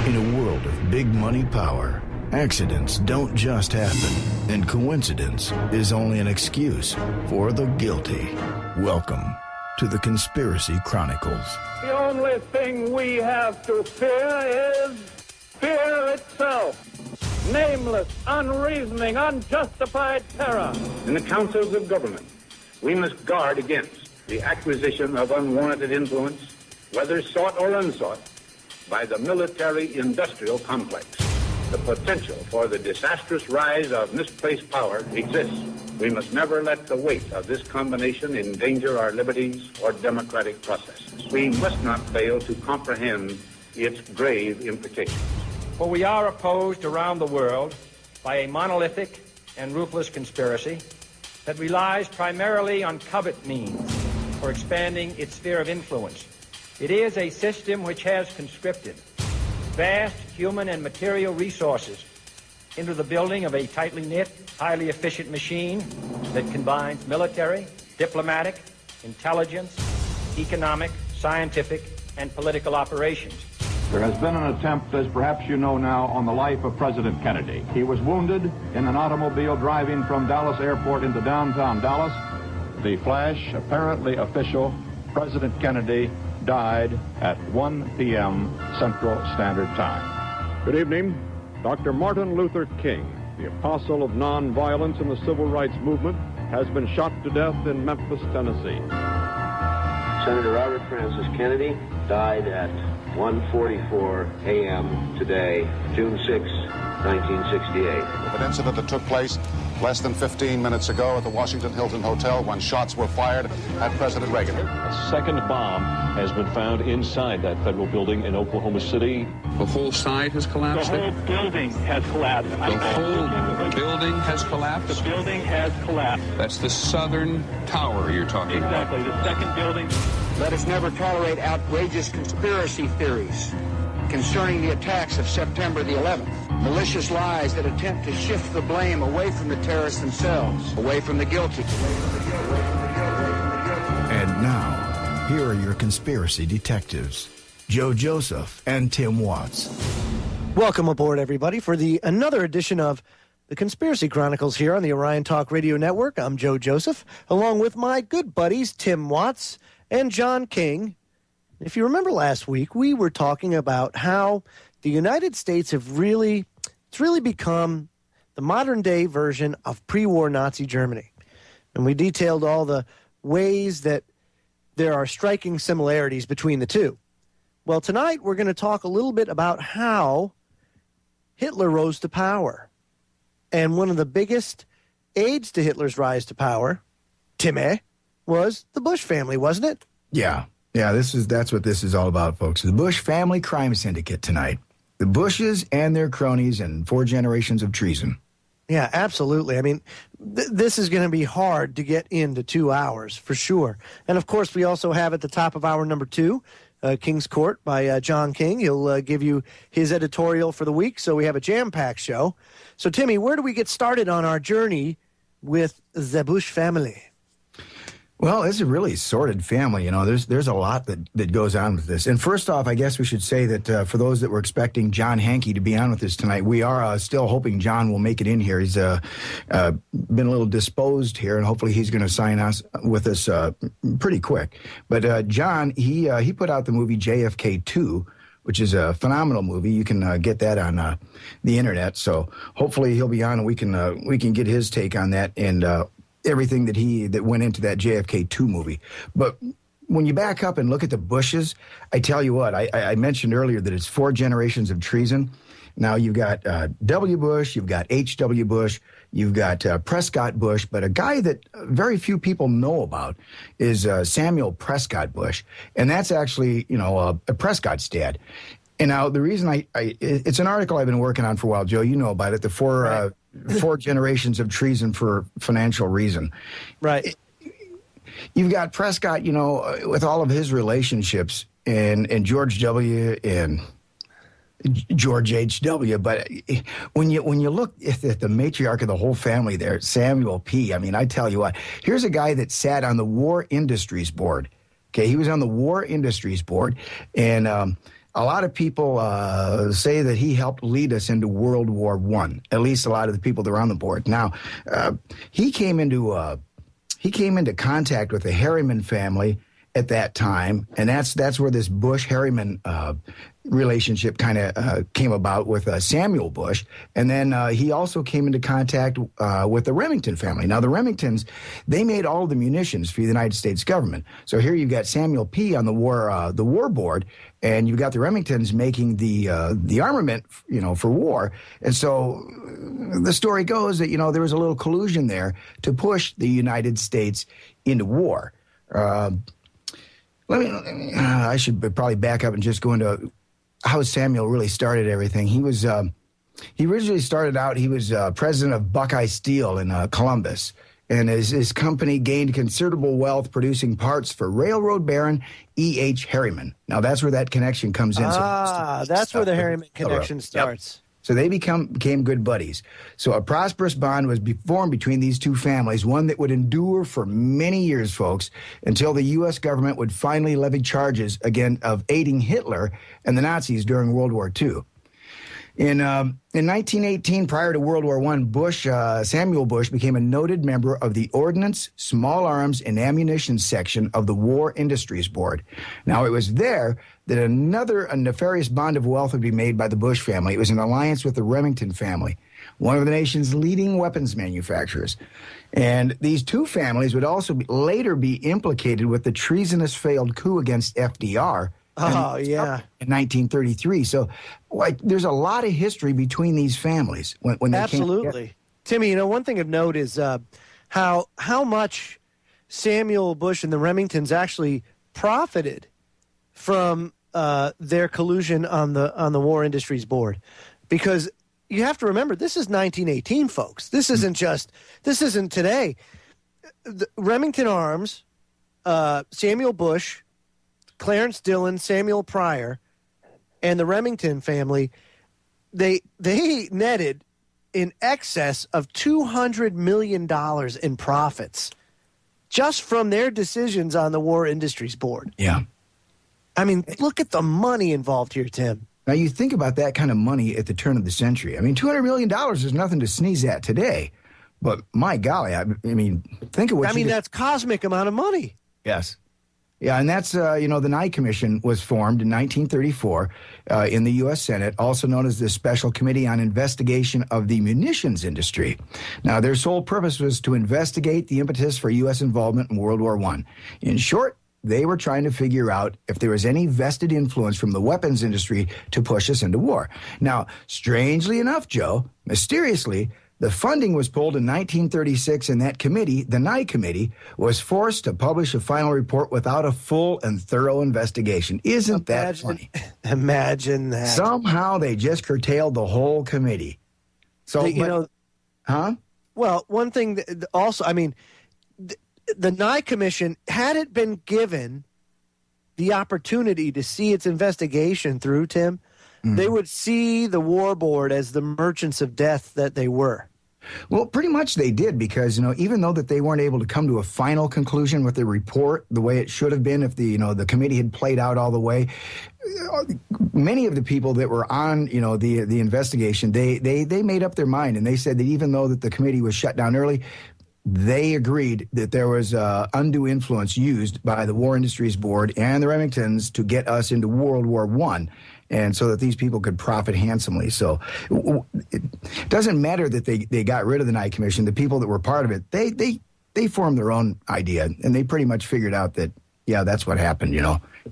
In a world of big money power, accidents don't just happen, and coincidence is only an excuse for the guilty. Welcome to the Conspiracy Chronicles. The only thing we have to fear is fear itself. Nameless, unreasoning, unjustified terror. In the councils of government, we must guard against the acquisition of unwarranted influence, whether sought or unsought, by the military-industrial complex. The potential for the disastrous rise of misplaced power exists. We must never let the weight of this combination endanger our liberties or democratic processes. We must not fail to comprehend its grave implications. For we are opposed around the world by a monolithic and ruthless conspiracy that relies primarily on covert means for expanding its sphere of influence. It is a system which has conscripted vast human and material resources into the building of a tightly knit, highly efficient machine that combines military, diplomatic, intelligence, economic, scientific, and political operations. There has been an attempt, as perhaps you know now, on the life of President Kennedy. He was wounded in an automobile driving from Dallas Airport into downtown Dallas. The flash, apparently official, President Kennedy died at 1 p.m. Central Standard Time. Good evening. Dr. Martin Luther King, the apostle of nonviolence in the civil rights movement, has been shot to death in Memphis, Tennessee. Senator Robert Francis Kennedy died at 1:44 a.m. today, June 6, 1968. An incident that took place less than 15 minutes ago at the Washington Hilton Hotel when shots were fired at President Reagan. A second bomb has been found inside that federal building in Oklahoma City. The whole side has collapsed? The whole building has collapsed. The whole building has collapsed? The building has collapsed. That's the southern tower you're talking about. Exactly, the second building. Let us never tolerate outrageous conspiracy theories concerning the attacks of September the 11th. Malicious lies that attempt to shift the blame away from the terrorists themselves, away from the guilty. And now, here are your conspiracy detectives, Joe Joseph and Tim Watts. Welcome aboard, everybody, for another edition of the Conspiracy Chronicles here on the Orion Talk Radio Network. I'm Joe Joseph, along with my good buddies Tim Watts and John King. If you remember last week, we were talking about how the United States it's really become the modern-day version of pre-war Nazi Germany. And we detailed all the ways that there are striking similarities between the two. Well, tonight we're going to talk a little bit about how Hitler rose to power. And one of the biggest aids to Hitler's rise to power, Timmy, was the Bush family, wasn't it? Yeah, that's what this is all about, folks. The Bush family crime syndicate tonight. The Bushes and their cronies and 4 generations of treason. Yeah, absolutely. I mean, this is going to be hard to get into 2 hours, for sure. And, of course, we also have at the top of hour number 2, King's Court by John King. He'll give you his editorial for the week, so we have a jam-packed show. So, Timmy, where do we get started on our journey with the Bush family? Well, it's a really sordid family. You know, there's a lot that goes on with this. And first off, I guess we should say that for those that were expecting John Hankey to be on with us tonight, we are still hoping John will make it in here. He's been a little disposed here, and hopefully he's going to sign us with us pretty quick. But John, he put out the movie JFK 2, which is a phenomenal movie. You can get that on the internet. So hopefully he'll be on, and we can get his take on that and everything that went into that JFK 2 movie. But when you back up and look at the Bushes, I tell you what, I mentioned earlier that it's 4 generations of treason. Now you've got W. Bush, you've got H.W. Bush, you've got Prescott Bush, but a guy that very few people know about is Samuel Prescott Bush. And that's actually, a Prescott's dad. And now the reason it's an article I've been working on for a while, Joe, you know about it, the 4 generations of treason for financial reason. Right. You've got Prescott, with all of his relationships and George W. and George H.W. But when you look at the matriarch of the whole family there, Samuel P., I mean, I tell you what, here's a guy that sat on the War Industries Board. Okay, he was on the War Industries Board, and a lot of people say that he helped lead us into World War I. At least a lot of the people that were on the board. Now, he came into contact with the Harriman family at that time, and that's where this Bush-Harriman relationship kind of came about with Samuel Bush. And then he also came into contact with the Remington family. Now, the Remingtons, they made all the munitions for the United States government. So here you've got Samuel P. on the war board, and you've got the Remingtons making the armament, for war. And so the story goes that, there was a little collusion there to push the United States into war. I should probably back up and just go into how Samuel really started everything. He originally started out, he was president of Buckeye Steel in Columbus. And his company gained considerable wealth producing parts for railroad baron E.H. Harriman. Now, that's where that connection comes in. That's where the Harriman connection starts. Yep. So they became good buddies. So a prosperous bond was formed between these two families, one that would endure for many years, folks, until the U.S. government would finally levy charges again of aiding Hitler and the Nazis during World War II. In 1918, prior to World War I, Samuel Bush became a noted member of the Ordnance, Small Arms, and Ammunition section of the War Industries Board. Now, it was there that a nefarious bond of wealth would be made by the Bush family. It was an alliance with the Remington family, one of the nation's leading weapons manufacturers. And these two families would also later be implicated with the treasonous failed coup against FDR. Oh, yeah. In 1933. So, there's a lot of history between these families when they Absolutely. came together. Timmy, one thing of note is how much Samuel Bush and the Remingtons actually profited from their collusion on the War Industries Board. Because you have to remember, this is 1918, folks. This isn't today. The Remington Arms, Samuel Bush, Clarence Dillon, Samuel Pryor, and the Remington family, they netted in excess of $200 million in profits just from their decisions on the War Industries Board. Yeah. I mean, look at the money involved here, Tim. Now, you think about that kind of money at the turn of the century. I mean, $200 million is nothing to sneeze at today. But my golly, I mean, think of what that's cosmic amount of money. Yes. Yeah, and that's, the Nye Commission was formed in 1934 in the U.S. Senate, also known as the Special Committee on Investigation of the Munitions Industry. Now, their sole purpose was to investigate the impetus for U.S. involvement in World War I. In short, they were trying to figure out if there was any vested influence from the weapons industry to push us into war. Now, strangely enough, Joe, mysteriously, the funding was pulled in 1936, and that committee, the Nye Committee, was forced to publish a final report without a full and thorough investigation. Isn't that funny? Imagine that. Somehow they just curtailed the whole committee. So, huh? Well, one thing that also, I mean, the Nye Commission, had it been given the opportunity to see its investigation through, Tim, they would see the war board as the merchants of death that they were. Well, pretty much they did, because, even though that they weren't able to come to a final conclusion with the report the way it should have been if the committee had played out all the way, many of the people that were on, the investigation, they made up their mind, and they said that even though that the committee was shut down early, they agreed that there was undue influence used by the War Industries Board and the Remingtons to get us into World War I. And so that these people could profit handsomely. So it doesn't matter that they got rid of the Nye Commission. The people that were part of it, they formed their own idea, and they pretty much figured out that, yeah, that's what happened,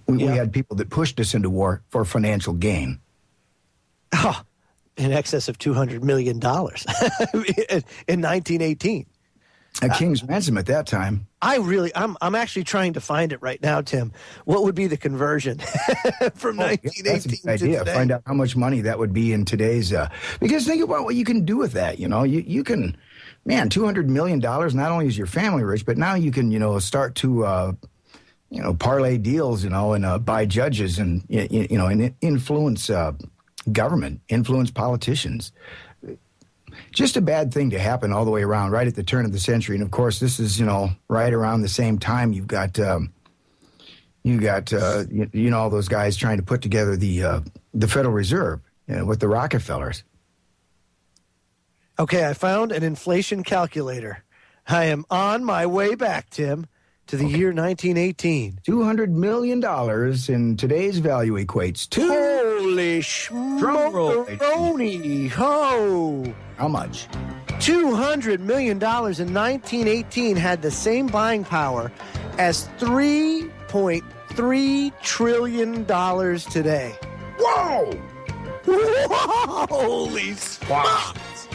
We had people that pushed us into war for financial gain. Oh, in excess of $200 million in 1918. A king's ransom at that time. I'm actually trying to find it right now, Tim. What would be the conversion from 1918 that's a good idea. to today? Find out how much money that would be in today's. Because think about what you can do with that. You can, man, $200 million. Not only is your family rich, but now you can, start to, parlay deals, and buy judges, and and influence government, influence politicians. Just a bad thing to happen all the way around, right at the turn of the century. And, of course, this is, right around the same time you've got, You got, all those guys trying to put together the Federal Reserve with the Rockefellers. Okay, I found an inflation calculator. I am on my way back, Tim, to the year 1918. $200 million in today's value equates to... Holy schmokeroni! Ho! How much? $200 million in 1918 had the same buying power as $3.3 trillion today. Whoa! Holy smokes!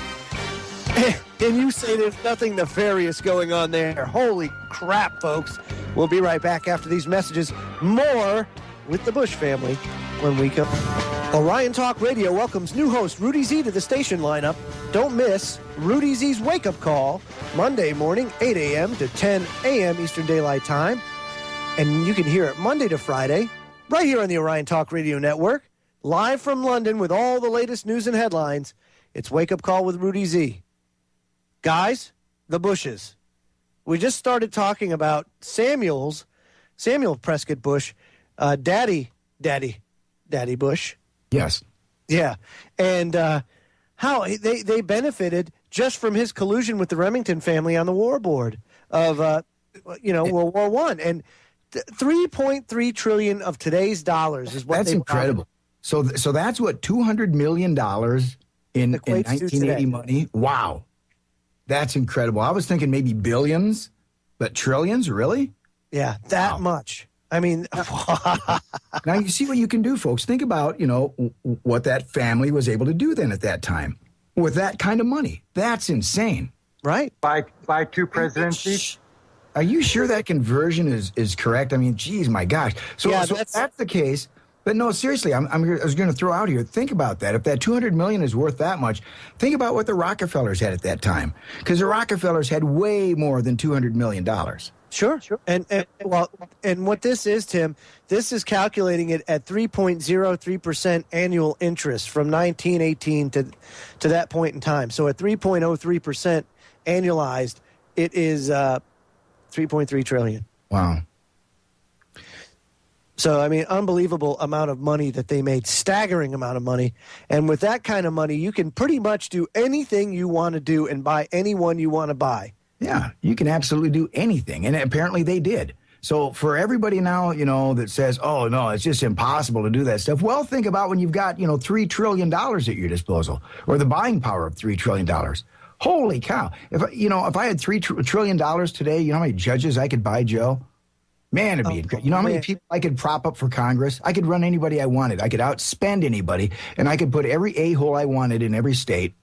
And you say there's nothing nefarious going on there. Holy crap, folks. We'll be right back after these messages. More with the Bush family when we come. Orion Talk Radio welcomes new host Rudy Z to the station lineup. Don't miss Rudy Z's wake-up call Monday morning, 8 a.m. to 10 a.m. Eastern Daylight Time. And you can hear it Monday to Friday right here on the Orion Talk Radio Network. Live from London with all the latest news and headlines. It's Wake Up Call with Rudy Z. Guys, the Bushes. We just started talking about Samuel Prescott Bush, Daddy Bush. Yes. Yeah. And how they benefited just from his collusion with the Remington family on the war board of, World War I. And $3.3 trillion of today's dollars is what that's incredible. So that's what $200 million in 1980 money. Wow. That's incredible. I was thinking maybe billions, but trillions, really? Yeah, that much. I mean, now you see what you can do, folks. Think about, what that family was able to do then at that time with that kind of money. That's insane. Right. By two presidencies. Are you sure that conversion is correct? I mean, geez, my gosh. So if that's the case. But no, seriously, I was going to throw out here. Think about that. If that $200 million is worth that much, think about what the Rockefellers had at that time, because the Rockefellers had way more than $200 million. Sure. And what this is, Tim, this is calculating it at 3.03% annual interest from 1918 to that point in time. So at 3.03% annualized, it is $3.3 trillion. Wow. So, I mean, unbelievable amount of money that they made, staggering amount of money. And with that kind of money, you can pretty much do anything you want to do and buy anyone you want to buy. Yeah, you can absolutely do anything. And apparently they did. So for everybody now, that says, oh, no, it's just impossible to do that stuff. Well, think about when you've got, $3 trillion at your disposal, or the buying power of $3 trillion. Holy cow. If I had $3 trillion today, you know how many judges I could buy, Joe? Man, it'd be incredible. You know how many people I could prop up for Congress? I could run anybody I wanted. I could outspend anybody, and I could put every a-hole I wanted in every state.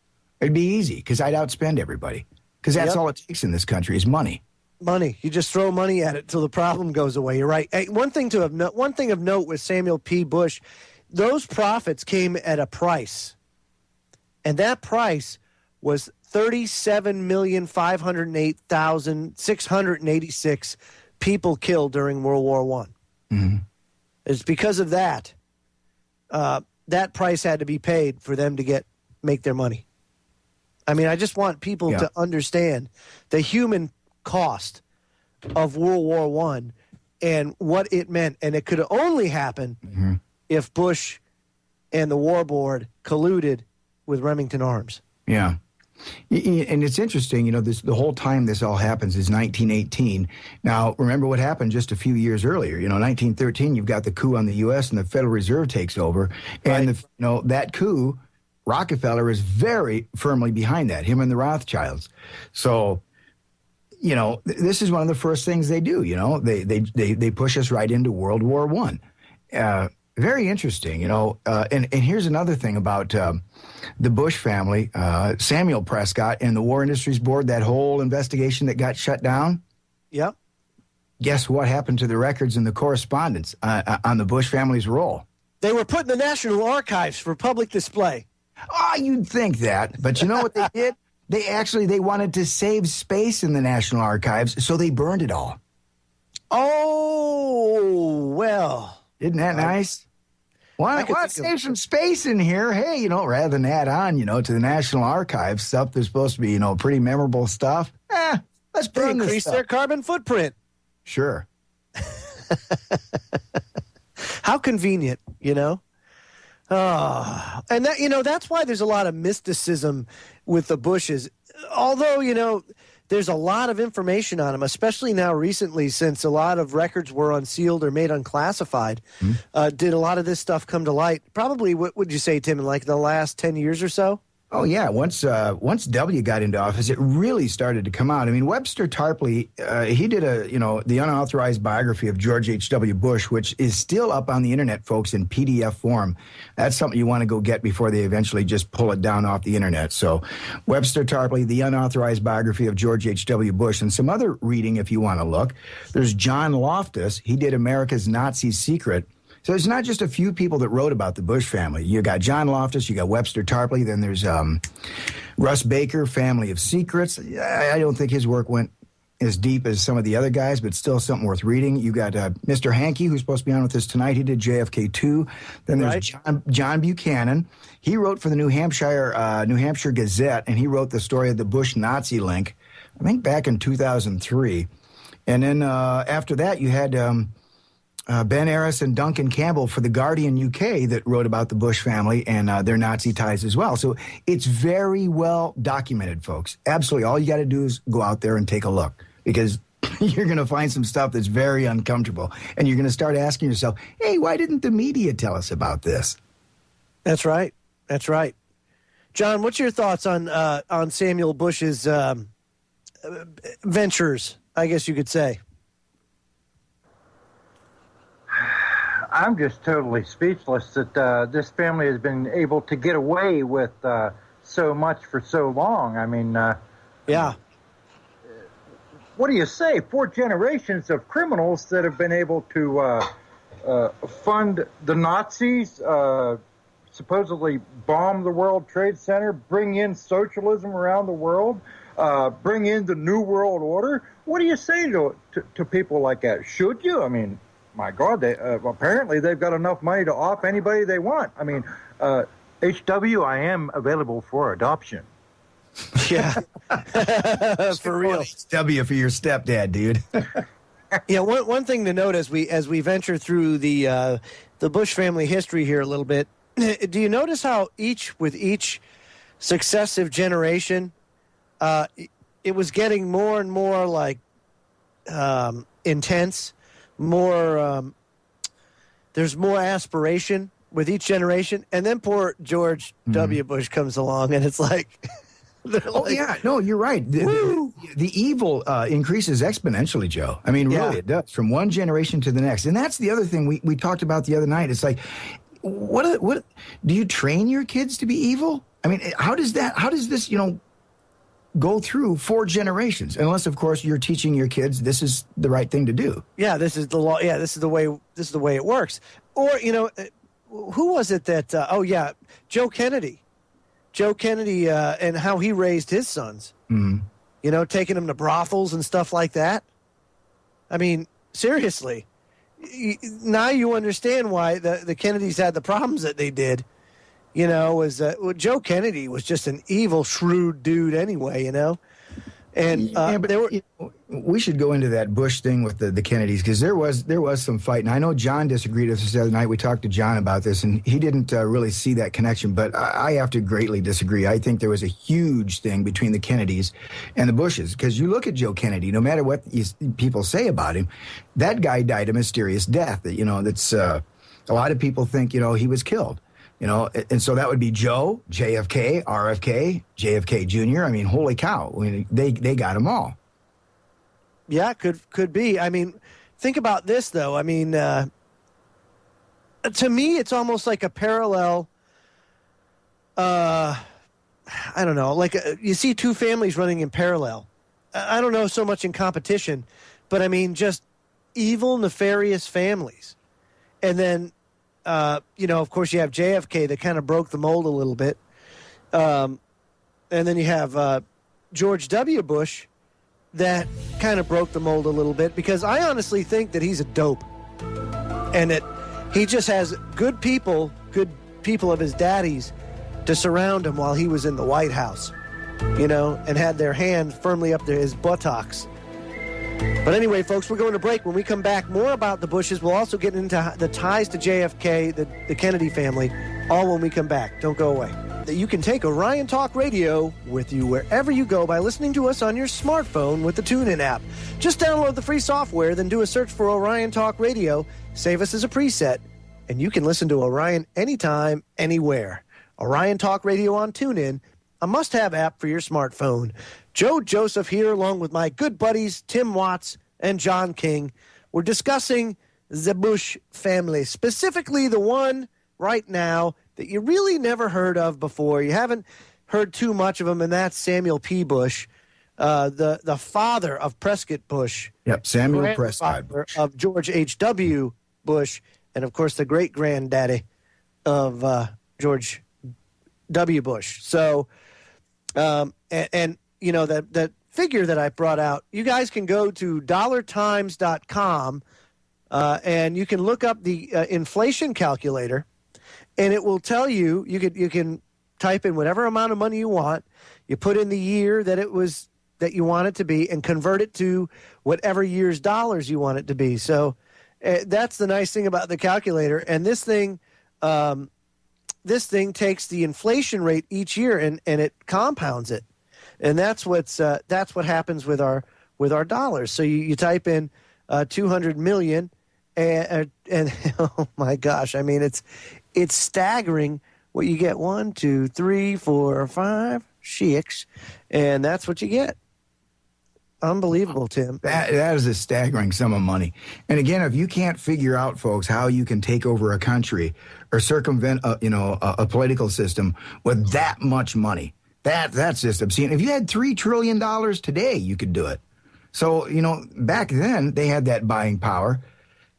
It'd be easy because I'd outspend everybody. Because that's all it takes in this country is money. Money. You just throw money at it till the problem goes away. You're right. Hey, one thing of note with Samuel P. Bush, those profits came at a price, and that price was $37,508,686 people killed during World War I. Mm-hmm. It's because of that. That price had to be paid for them to make their money. I mean, I just want people to understand the human cost of World War I and what it meant. And it could only happen if Bush and the war board colluded with Remington Arms. Yeah. And it's interesting, the whole time this all happens is 1918. Now, remember what happened just a few years earlier. 1913, you've got the coup on the U.S. and the Federal Reserve takes over. And, that coup, Rockefeller is very firmly behind that, him and the Rothschilds. So, this is one of the first things they do, They push us right into World War I. Very interesting, and here's another thing about the Bush family, Samuel Prescott and the War Industries Board, that whole investigation that got shut down. Yep. Guess what happened to the records and the correspondence on the Bush family's role? They were put in the National Archives for public display. Oh, you'd think that. But you know what they did? They wanted to save space in the National Archives, so they burned it all. Oh, well. Isn't that nice? Why save some space in here? Hey, rather than add on, to the National Archives, stuff that's supposed to be, pretty memorable stuff. Let's burn this increase stuff. Their carbon footprint. Sure. How convenient, you know? And that, you know, that's why there's a lot of mysticism with the Bushes. Although, you know, there's a lot of information on them, especially now recently, since a lot of records were unsealed or made unclassified. Did a lot of this stuff come to light? Probably, what would you say, Tim, in like the last 10 years or so? Oh, yeah. Once W got into office, it really started to come out. I mean, Webster Tarpley, he did the unauthorized biography of George H.W. Bush, which is still up on the internet, folks, in PDF form. That's something you want to go get before they eventually just pull it down off the internet. So Webster Tarpley, the unauthorized biography of George H.W. Bush, and some other reading if you want to look. There's John Loftus. He did America's Nazi Secret. So it's not just a few people that wrote about the Bush family. You got John Loftus, you got Webster Tarpley, then there's Russ Baker, Family of Secrets. I don't think his work went as deep as some of the other guys, but still something worth reading. You got Mr. Hankey, who's supposed to be on with us tonight. He did JFK 2. Then there's John Buchanan. He wrote for the New Hampshire Gazette, and he wrote the story of the Bush Nazi link, I think back in 2003. And then after that, you had Ben Arris and Duncan Campbell for The Guardian UK that wrote about the Bush family and their Nazi ties as well. So it's very well documented, folks. Absolutely. All you got to do is go out there and take a look, because you're going to find some stuff that's very uncomfortable. And you're going to start asking yourself, hey, why didn't the media tell us about this? That's right. That's right. John, what's your thoughts on Samuel Bush's ventures, I guess you could say? I'm just totally speechless that this family has been able to get away with so much for so long. I mean, yeah. What do you say? 4 generations of criminals that have been able to fund the Nazis, supposedly bomb the World Trade Center, bring in socialism around the world, bring in the New World Order. What do you say to people like that? Should you? I mean, my God, apparently they've got enough money to off anybody they want. I mean, HW, I am available for adoption. Yeah, for real. HW for your stepdad, dude. Yeah, one thing to note as we venture through the Bush family history here a little bit, do you notice how with each successive generation, it was getting more and more like intense? There's more aspiration with each generation, and then poor George W. Bush comes along, and it's like, yeah, no, you're right. The evil increases exponentially, Joe. I mean, really, it does, from one generation to the next. And that's the other thing we talked about the other night. It's like, what do you train your kids to be evil? I mean, how does this, go through 4 generations, unless of course you're teaching your kids this is the right thing to do. Yeah, this is the law. Yeah, this is the way it works. Or who was it that? Joe Kennedy, and how he raised his sons. Mm-hmm. Taking them to brothels and stuff like that. I mean, seriously, now you understand why the Kennedys had the problems that they did. Joe Kennedy was just an evil, shrewd dude anyway, And we should go into that Bush thing with the Kennedys, because there was some fight. And I know John disagreed with us the other night. We talked to John about this, and he didn't really see that connection. But I have to greatly disagree. I think there was a huge thing between the Kennedys and the Bushes, because you look at Joe Kennedy, no matter what people say about him, that guy died a mysterious death. That's a lot of people think, he was killed. And so that would be Joe, JFK, RFK, JFK Jr. I mean, holy cow. I mean, they got them all. Yeah, could be. I mean, think about this, though. I mean, to me, it's almost like a parallel. I don't know. Like you see 2 families running in parallel. I don't know so much in competition, but I mean, just evil, nefarious families. And then, of course, you have JFK that kind of broke the mold a little bit. And then you have George W. Bush that kind of broke the mold a little bit, because I honestly think that he's a dope. And that he just has good people of his daddy's to surround him while he was in the White House, and had their hand firmly up to his buttocks. But anyway, folks, we're going to break. When we come back, more about the Bushes. We'll also get into the ties to JFK, the Kennedy family, all when we come back. Don't go away. You can take Orion Talk Radio with you wherever you go by listening to us on your smartphone with the TuneIn app. Just download the free software, then do a search for Orion Talk Radio, save us as a preset, and you can listen to Orion anytime, anywhere. Orion Talk Radio on TuneIn, a must-have app for your smartphone. Joe Joseph here, along with my good buddies Tim Watts and John King. We're discussing the Bush family, specifically the one right now that you really never heard of before. You haven't heard too much of him, and that's Samuel P. Bush, the father of Prescott Bush. Yep, Samuel Prescott Bush. Of George H.W. Bush, and, of course, the great-granddaddy of George W. Bush. So, and you know, that figure that I brought out, you guys can go to dollartimes.com, and you can look up the inflation calculator, and it will tell you, you can type in whatever amount of money you want, you put in the year that you want it to be, and convert it to whatever year's dollars you want it to be. So that's the nice thing about the calculator. And this thing takes the inflation rate each year and it compounds it. And that's what happens with our dollars. So you type in 200 million and oh my gosh, I mean it's staggering what you get. 1, 2, 3, 4, 5, 6, and that's what you get. Unbelievable, Tim. That is a staggering sum of money. And again, if you can't figure out, folks, how you can take over a country or circumvent a political system with that much money, that's just obscene. If you had $3 trillion today, you could do it. So, back then they had that buying power.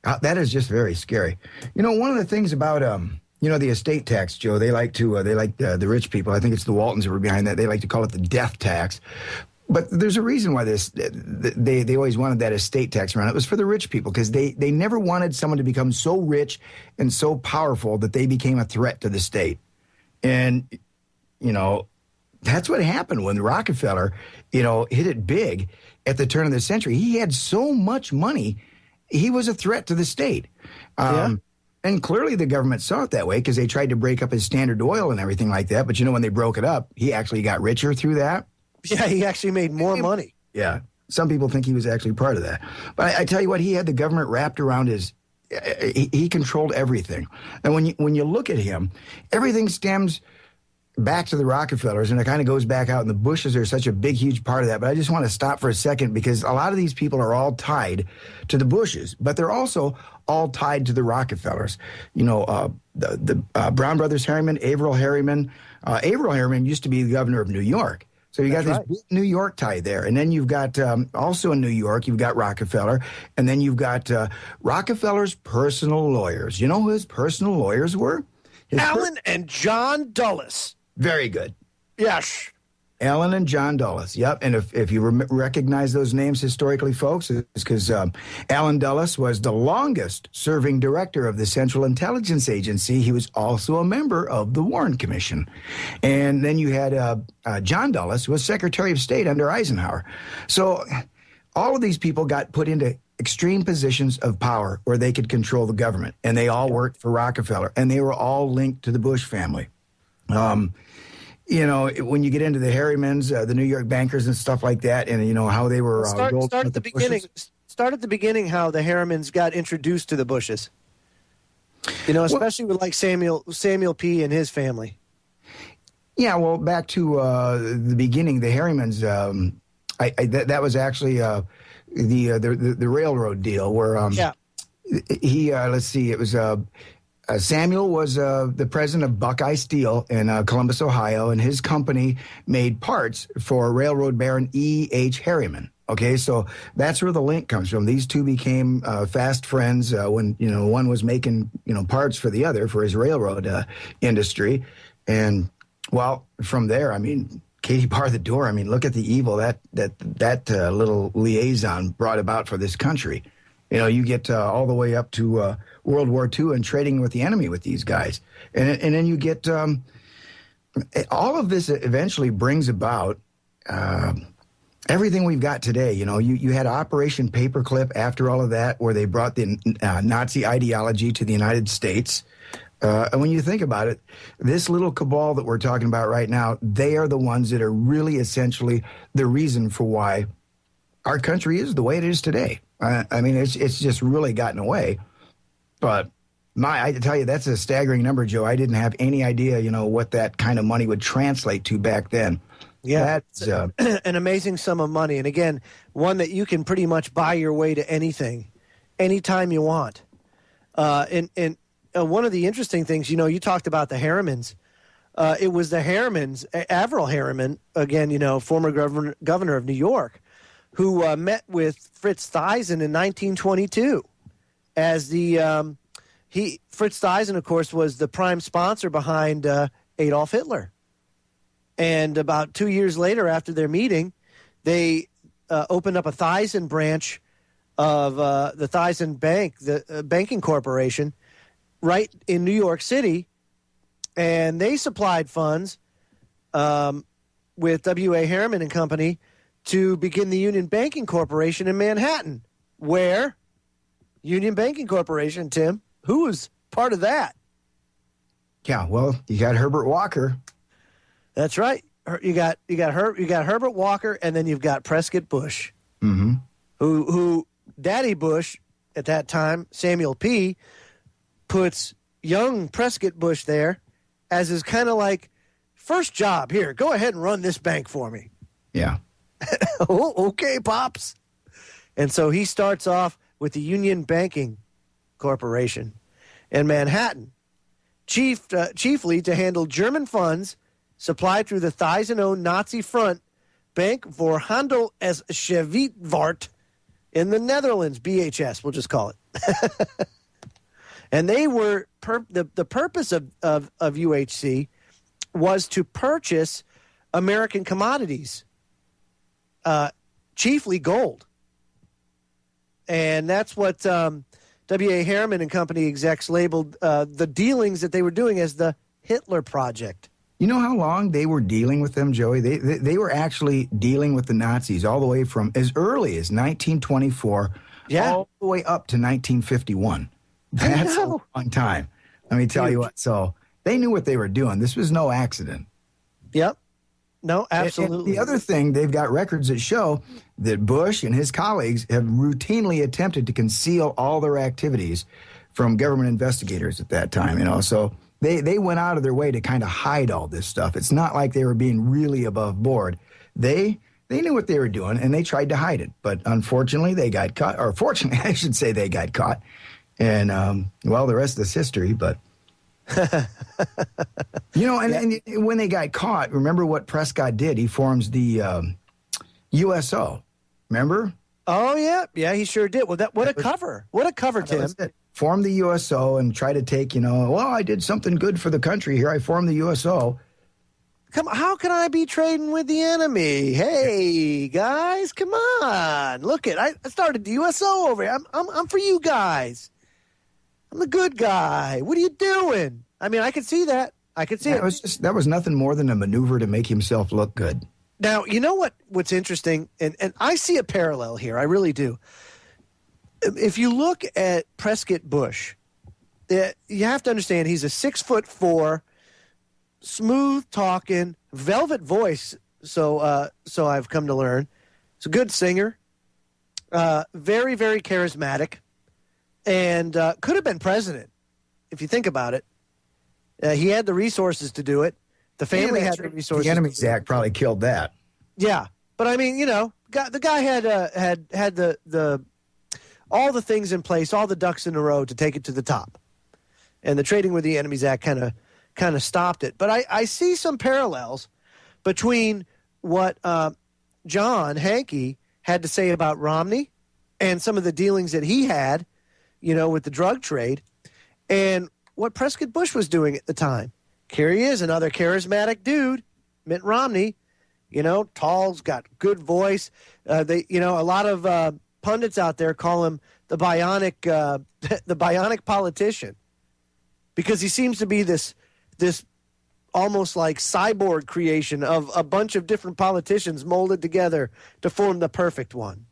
That is just very scary. One of the things about the estate tax, Joe, they like the rich people. I think it's the Waltons who were behind that. They like to call it the death tax. But there's a reason why they always wanted that estate tax around. It was for the rich people, because they never wanted someone to become so rich and so powerful that they became a threat to the state. And, that's what happened when Rockefeller, hit it big at the turn of the century. He had so much money, he was a threat to the state. And clearly the government saw it that way, because they tried to break up his Standard Oil and everything like that. But, when they broke it up, he actually got richer through that. Yeah, he actually made more money. Yeah. Some people think he was actually part of that. But I tell you what, he had the government wrapped around he controlled everything. And when you look at him, everything stems back to the Rockefellers, and it kind of goes back out, and the Bushes are such a big, huge part of that. But I just want to stop for a second, because a lot of these people are all tied to the Bushes, but they're also all tied to the Rockefellers. The Brown Brothers Harriman, Averell Harriman. Averell Harriman used to be the governor of New York. So you got this big New York tie there. And then you've got, also in New York, you've got Rockefeller. And then you've got Rockefeller's personal lawyers. You know who his personal lawyers were? Allen and John Dulles. Very good. Yes. Allen and John Dulles. Yep. And if you recognize those names historically, folks, it's because Allen Dulles was the longest serving director of the Central Intelligence Agency. He was also a member of the Warren Commission. And then you had John Dulles, who was Secretary of State under Eisenhower. So all of these people got put into extreme positions of power where they could control the government. And they all worked for Rockefeller. And they were all linked to the Bush family. When you get into the Harrimans, the New York bankers and stuff like that, and, how they were... Start at the beginning. Start at the beginning, how the Harrimans got introduced to the Bushes. Especially with, like, Samuel P. and his family. Yeah, well, back to the beginning, the Harrimans, that was actually the railroad deal where... let's see, it was... Samuel was the president of Buckeye Steel in Columbus, Ohio, and his company made parts for railroad baron E.H. Harriman. Okay, so that's where the link comes from. These two became fast friends when, one was making, parts for the other for his railroad industry. And, well, from there, I mean, Katie barred the door. I mean, look at the evil that little liaison brought about for this country. You get all the way up to World War II and trading with the enemy with these guys. And then you get all of this eventually brings about everything we've got today. You had Operation Paperclip after all of that, where they brought the Nazi ideology to the United States. And when you think about it, this little cabal that we're talking about right now, they are the ones that are really essentially the reason for why our country is the way it is today. I mean, it's just really gotten away. But I tell you, that's a staggering number, Joe. I didn't have any idea, what that kind of money would translate to back then. Yeah, that's an amazing sum of money. And again, one that you can pretty much buy your way to anything, anytime you want. And one of the interesting things, you talked about the Harrimans. It was the Harrimans, Averell Harriman, again, former governor of New York, who met with Fritz Thyssen in 1922 as the Fritz Thyssen, of course, was the prime sponsor behind Adolf Hitler. And about 2 years later, after their meeting, they opened up a Thyssen branch of the Thyssen Bank, the banking corporation, right in New York City. And they supplied funds with W.A. Harriman and Company to begin the Union Banking Corporation in Manhattan, where Union Banking Corporation, Tim, who was part of that? Yeah, well, you got Herbert Walker. That's right. You got Herbert Walker, and then you've got Prescott Bush, who Daddy Bush at that time, Samuel P., puts young Prescott Bush there as his kind of like first job. Here, go ahead and run this bank for me. Yeah. Oh, okay, Pops. And so he starts off with the Union Banking Corporation in Manhattan, chiefly to handle German funds supplied through the Thyssen-owned Nazi Front Bank voor Handel as Schweitvart in the Netherlands, BHS, we'll just call it. And they were, the purpose of UHC was to purchase American commodities, chiefly gold. And that's what W.A. Harriman and Company execs labeled the dealings that they were doing as the Hitler Project. You know how long they were dealing with them, Joey? They were actually dealing with the Nazis all the way from as early as 1924 all the way up to 1951. That's a long time. Let me tell you what. So they knew what they were doing. This was no accident. Yep. No, absolutely. And the other thing, they've got records that show that Bush and his colleagues have routinely attempted to conceal all their activities from government investigators at that time, So they went out of their way to kind of hide all this stuff. It's not like they were being really above board. They knew what they were doing, and they tried to hide it. But unfortunately, they got caught. Or fortunately, I should say they got caught. And, the rest is history, but... and when they got caught, remember what Prescott did? He forms the USO. Remember? Oh, yeah. Yeah, he sure did. Well, what a cover. What a cover, Tim. Formed the USO and try to take, I did something good for the country here. I formed the USO. How can I be trading with the enemy? Hey, guys, come on. Look I started the USO over here. I'm for you guys. I'm the good guy. What are you doing? I mean, I could see that. I could see it. That was nothing more than a maneuver to make himself look good. Now, you know what's interesting, and I see a parallel here. I really do. If you look at Prescott Bush, you have to understand he's a 6'4", smooth talking, velvet voice. So I've come to learn. He's a good singer, very, very charismatic. And could have been president, if you think about it. He had the resources to do it. The family had the resources. The Enemies Act probably killed that. Yeah, but I mean, the guy had the all the things in place, all the ducks in a row to take it to the top. And the Trading with the Enemies Act kind of stopped it. But I see some parallels between what John Hankey had to say about Romney and some of the dealings that he had, with the drug trade, and what Prescott Bush was doing at the time. Here he is, another charismatic dude, Mitt Romney, tall's got good voice. A lot of pundits out there call him the bionic politician, because he seems to be this almost like cyborg creation of a bunch of different politicians molded together to form the perfect one.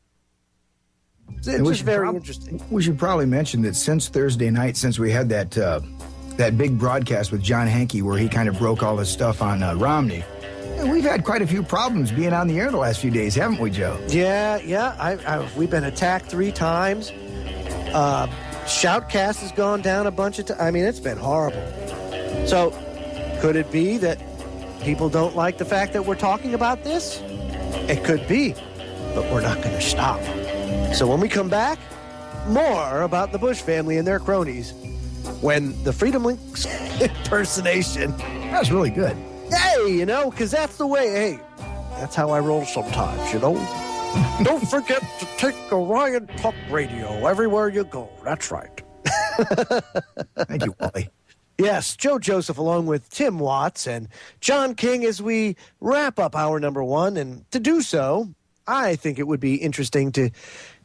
It's just very interesting. We should probably mention that since Thursday night, since we had that big broadcast with John Hankey where he kind of broke all his stuff on Romney, we've had quite a few problems being on the air the last few days, haven't we, Joe? Yeah. We've been attacked 3 times. Shoutcast has gone down a bunch of times. I mean, it's been horrible. So, could it be that people don't like the fact that we're talking about this? It could be, but we're not going to stop. So when we come back, more about the Bush family and their cronies when the Freedom Links impersonation. That was really good. Hey, because that's the way, hey, that's how I roll sometimes, Don't forget to take Orion Talk Radio everywhere you go. That's right. Thank you, Wally. Yes, Joe Joseph along with Tim Watts and John King as we wrap up hour number 1. And to do so, I think it would be interesting to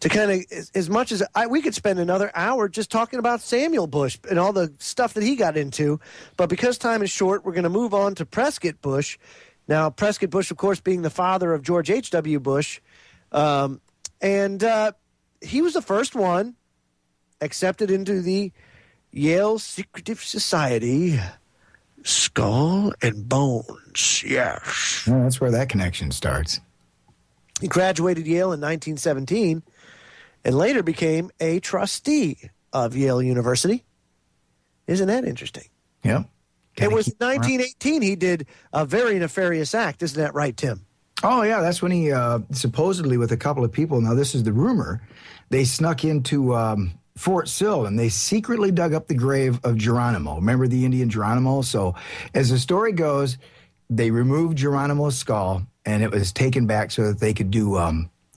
kind of, as much as we could spend another hour just talking about Samuel Bush and all the stuff that he got into. But because time is short, we're going to move on to Prescott Bush. Now, Prescott Bush, of course, being the father of George H.W. Bush. And he was the first one accepted into the Yale Secretive Society, Skull and Bones. Yes. Well, that's where that connection starts. He graduated Yale in 1917 and later became a trustee of Yale University. Isn't that interesting? Yeah. It was 1918 he did a very nefarious act. Isn't that right, Tim? Oh, yeah. That's when he supposedly with a couple of people, now this is the rumor, they snuck into Fort Sill and they secretly dug up the grave of Geronimo. Remember the Indian Geronimo? So as the story goes, they removed Geronimo's skull and it was taken back so that they could do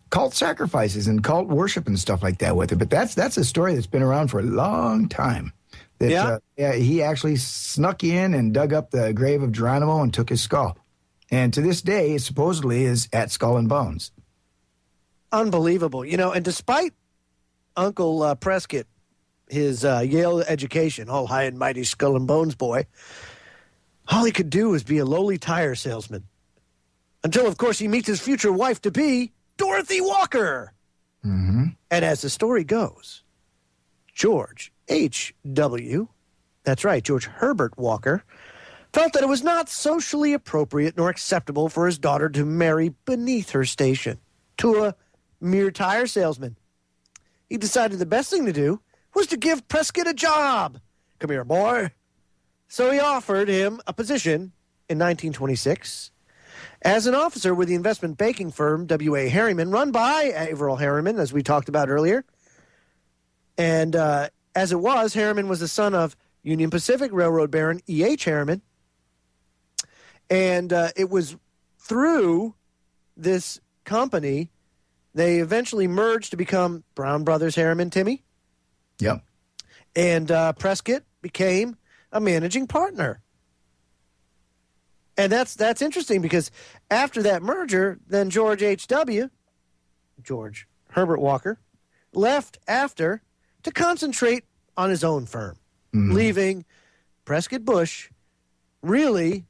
cult sacrifices and cult worship and stuff like that with it. But that's a story that's been around for a long time. That, he actually snuck in and dug up the grave of Geronimo and took his skull. And to this day, it supposedly is at Skull and Bones. Unbelievable. And despite Uncle Prescott, his Yale education, all high and mighty Skull and Bones boy, all he could do was be a lowly tire salesman. Until, of course, he meets his future wife-to-be, Dorothy Walker. Mm-hmm. And as the story goes, George H.W., that's right, George Herbert Walker, felt that it was not socially appropriate nor acceptable for his daughter to marry beneath her station to a mere tire salesman. He decided the best thing to do was to give Prescott a job. Come here, boy. So he offered him a position in 1926 as an officer with the investment banking firm W.A. Harriman, run by Averill Harriman, as we talked about earlier. And as it was, Harriman was the son of Union Pacific Railroad Baron E.H. Harriman. And it was through this company they eventually merged to become Brown Brothers Harriman, Timmy. Yep. And Prescott became a managing partner. And that's interesting because after that merger, then George H.W., George Herbert Walker, left after to concentrate on his own firm, leaving Prescott Bush really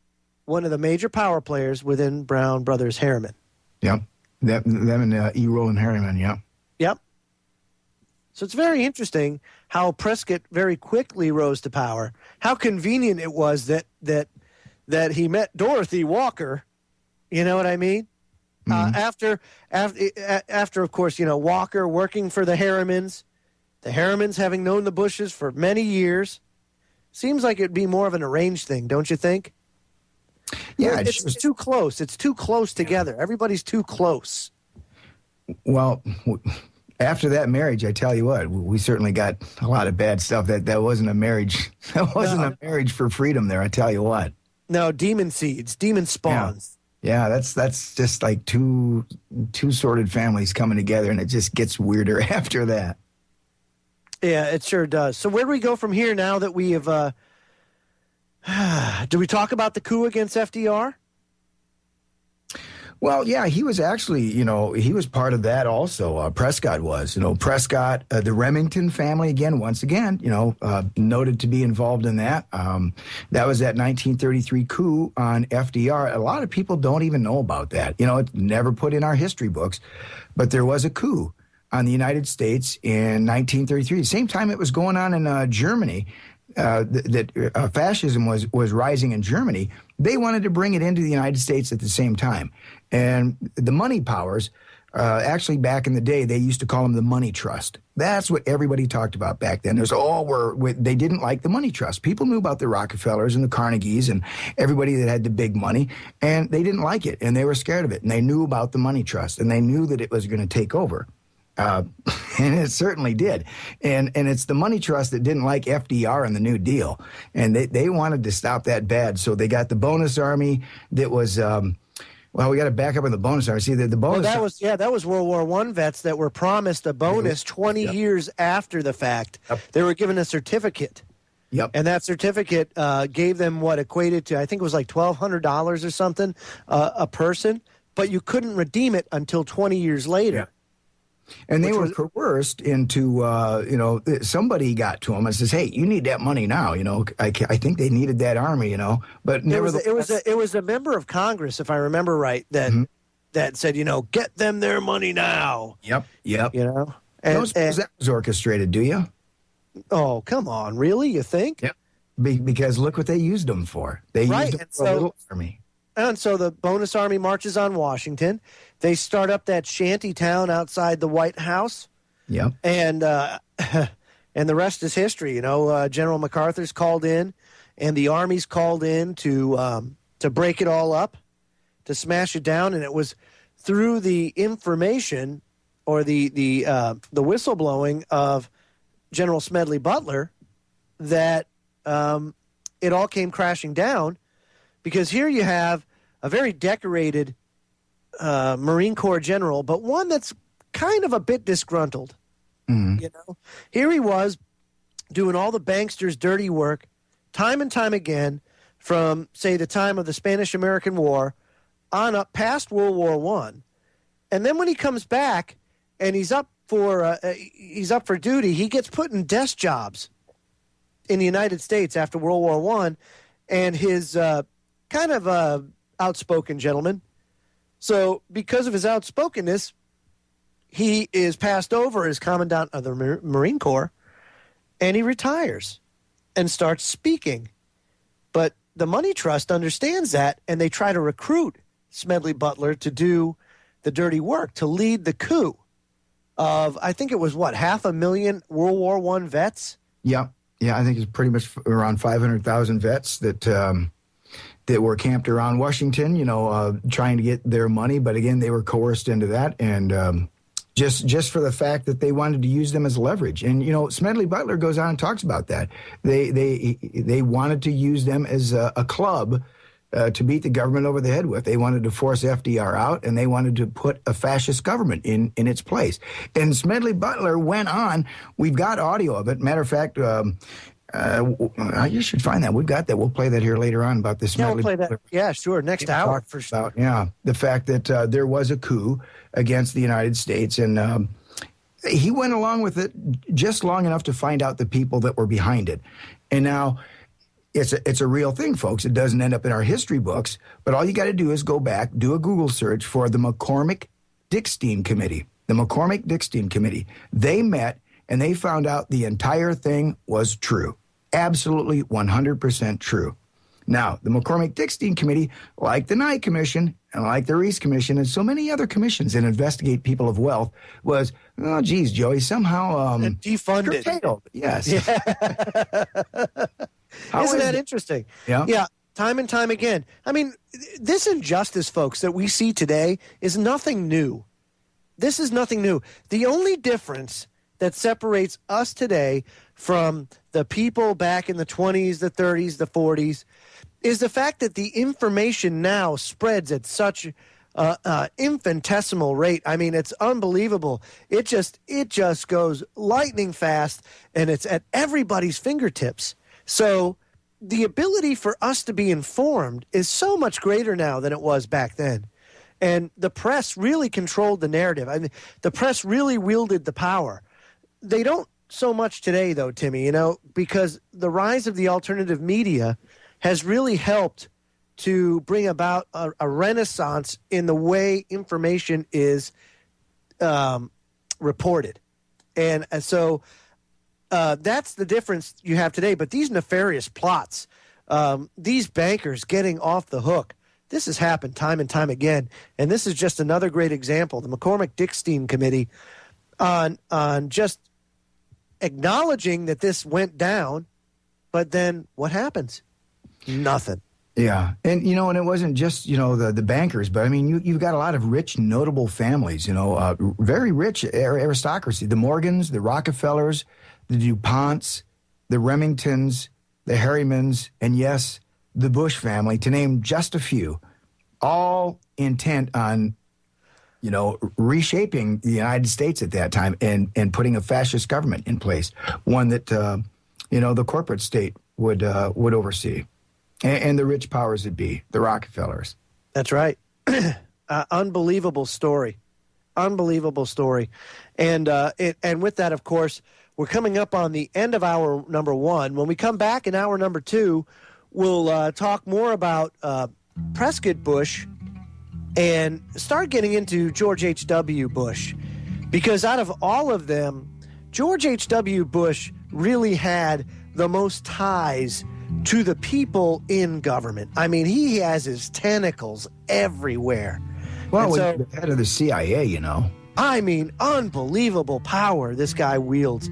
one of the major power players within Brown Brothers Harriman. Yep. Them and E. Roland Harriman, yep. Yep. So it's very interesting how Prescott very quickly rose to power. How convenient it was that he met Dorothy Walker. You know what I mean? After, of course, Walker working for the Harrimans having known the Bushes for many years. Seems like it'd be more of an arranged thing, don't you think? Yeah, it's too close. It's too close together. Everybody's too close. Well, after that marriage, I tell you what, we certainly got a lot of bad stuff. That wasn't a marriage. That wasn't a marriage for freedom there, I tell you what. No, demon seeds, demon spawns. Yeah, that's just like two sordid families coming together, and it just gets weirder after that. Yeah, it sure does. So where do we go from here now that we have... do we talk about the coup against FDR? Well, yeah, he was actually, he was part of that also. Prescott was, Prescott, the Remington family, once again, noted to be involved in that. That was that 1933 coup on FDR. A lot of people don't even know about that. It's never put in our history books, but there was a coup on the United States in 1933. The same time it was going on in Germany, that fascism was rising in Germany. They wanted to bring it into the United States at the same time. And the money powers, actually back in the day, they used to call them the money trust. That's what everybody talked about back then. They didn't like the money trust. People knew about the Rockefellers and the Carnegies and everybody that had the big money, and they didn't like it, and they were scared of it. And they knew about the money trust, and they knew that it was going to take over. And it certainly did. And it's the money trust that didn't like FDR and the New Deal. And they wanted to stop that bad. So they got the bonus army that was, we got to back up on the bonus army. See, the bonus... Well, that was World War I vets that were promised a bonus 20 years after the fact. Yep. They were given a certificate. Yep. And that certificate gave them what equated to, I think it was like $1,200 or something a person. But you couldn't redeem it until 20 years later. Yeah. And they were coerced into, somebody got to them and says, "Hey, you need that money now." I think they needed that army, But it was a member of Congress, if I remember right, that said, get them their money now. Yep. And that was orchestrated, do you? Oh, come on, really? You think? Yep. Because look what they used them for. They used them for a little army. And so the bonus army marches on Washington. They start up that shanty town outside the White House. Yeah. And the rest is history. General MacArthur's called in, and the army's called in to break it all up, to smash it down. And it was through the information or the whistleblowing of General Smedley Butler that it all came crashing down. Because here you have a very decorated Marine Corps general, but one that's kind of a bit disgruntled. Mm-hmm. Here he was doing all the banksters' dirty work time and time again from, say, the time of the Spanish-American War on up past World War I. And then when he comes back and he's up for duty, he gets put in desk jobs in the United States after World War I, and his kind of outspoken gentleman. So because of his outspokenness, he is passed over as commandant of the Marine Corps, and he retires and starts speaking. But the money trust understands that, and they try to recruit Smedley Butler to do the dirty work, to lead the coup of, I think it was, 500,000 World War I vets? Yeah, I think it's pretty much around 500,000 vets that were camped around Washington, trying to get their money. But again, they were coerced into that, and just for the fact that they wanted to use them as leverage. And, Smedley Butler goes on and talks about that. They wanted to use them as a club to beat the government over the head with. They wanted to force FDR out, and they wanted to put a fascist government in its place. And Smedley Butler went on. We've got audio of it. Matter of fact, you should find that. We've got that. We'll play that here later on about this. Yeah, we'll play that. Yeah, sure. Next hour for sure. The fact that there was a coup against the United States, and he went along with it just long enough to find out the people that were behind it. And now it's a real thing, folks. It doesn't end up in our history books, but all you got to do is go back, do a Google search for the McCormick-Dickstein Committee. The McCormick-Dickstein Committee. They met, and they found out the entire thing was true. Absolutely 100% true. Now, the McCormick-Dickstein Committee, like the Nye Commission and like the Reese Commission and so many other commissions that investigate people of wealth, was, oh, geez, Joey, somehow defunded. Curtailed. Yes. Yeah. Isn't that interesting? Yeah. Yeah. Time and time again. I mean, this injustice, folks, that we see today is nothing new. This is nothing new. The only difference that separates us today from the people back in the 20s, the 30s, the 40s, is the fact that the information now spreads at such infinitesimal rate. I mean, it's unbelievable. It just goes lightning fast, and it's at everybody's fingertips. So the ability for us to be informed is so much greater now than it was back then. And the press really controlled the narrative. I mean, the press really wielded the power. They don't so much today, though, Timmy, because the rise of the alternative media has really helped to bring about a renaissance in the way information is reported. And so that's the difference you have today. But these nefarious plots, these bankers getting off the hook, this has happened time and time again. And this is just another great example. The McCormick-Dickstein Committee on just acknowledging that this went down, but then what happens? Nothing. Yeah. And, and it wasn't just, the bankers, but I mean, you've got a lot of rich, notable families, very rich aristocracy, the Morgans, the Rockefellers, the DuPonts, the Remingtons, the Harrimans, and yes, the Bush family, to name just a few, all intent on, reshaping the United States at that time and putting a fascist government in place, one that, the corporate state would oversee. And the rich powers that be, the Rockefellers. That's right. Unbelievable story. Unbelievable story. And with that, of course, we're coming up on the end of hour number one. When we come back in hour number two, we'll talk more about Prescott Bush and start getting into George H.W. Bush. Because out of all of them, George H.W. Bush really had the most ties to the people in government. I mean, he has his tentacles everywhere. Well, so, the head of the CIA, I mean, unbelievable power this guy wields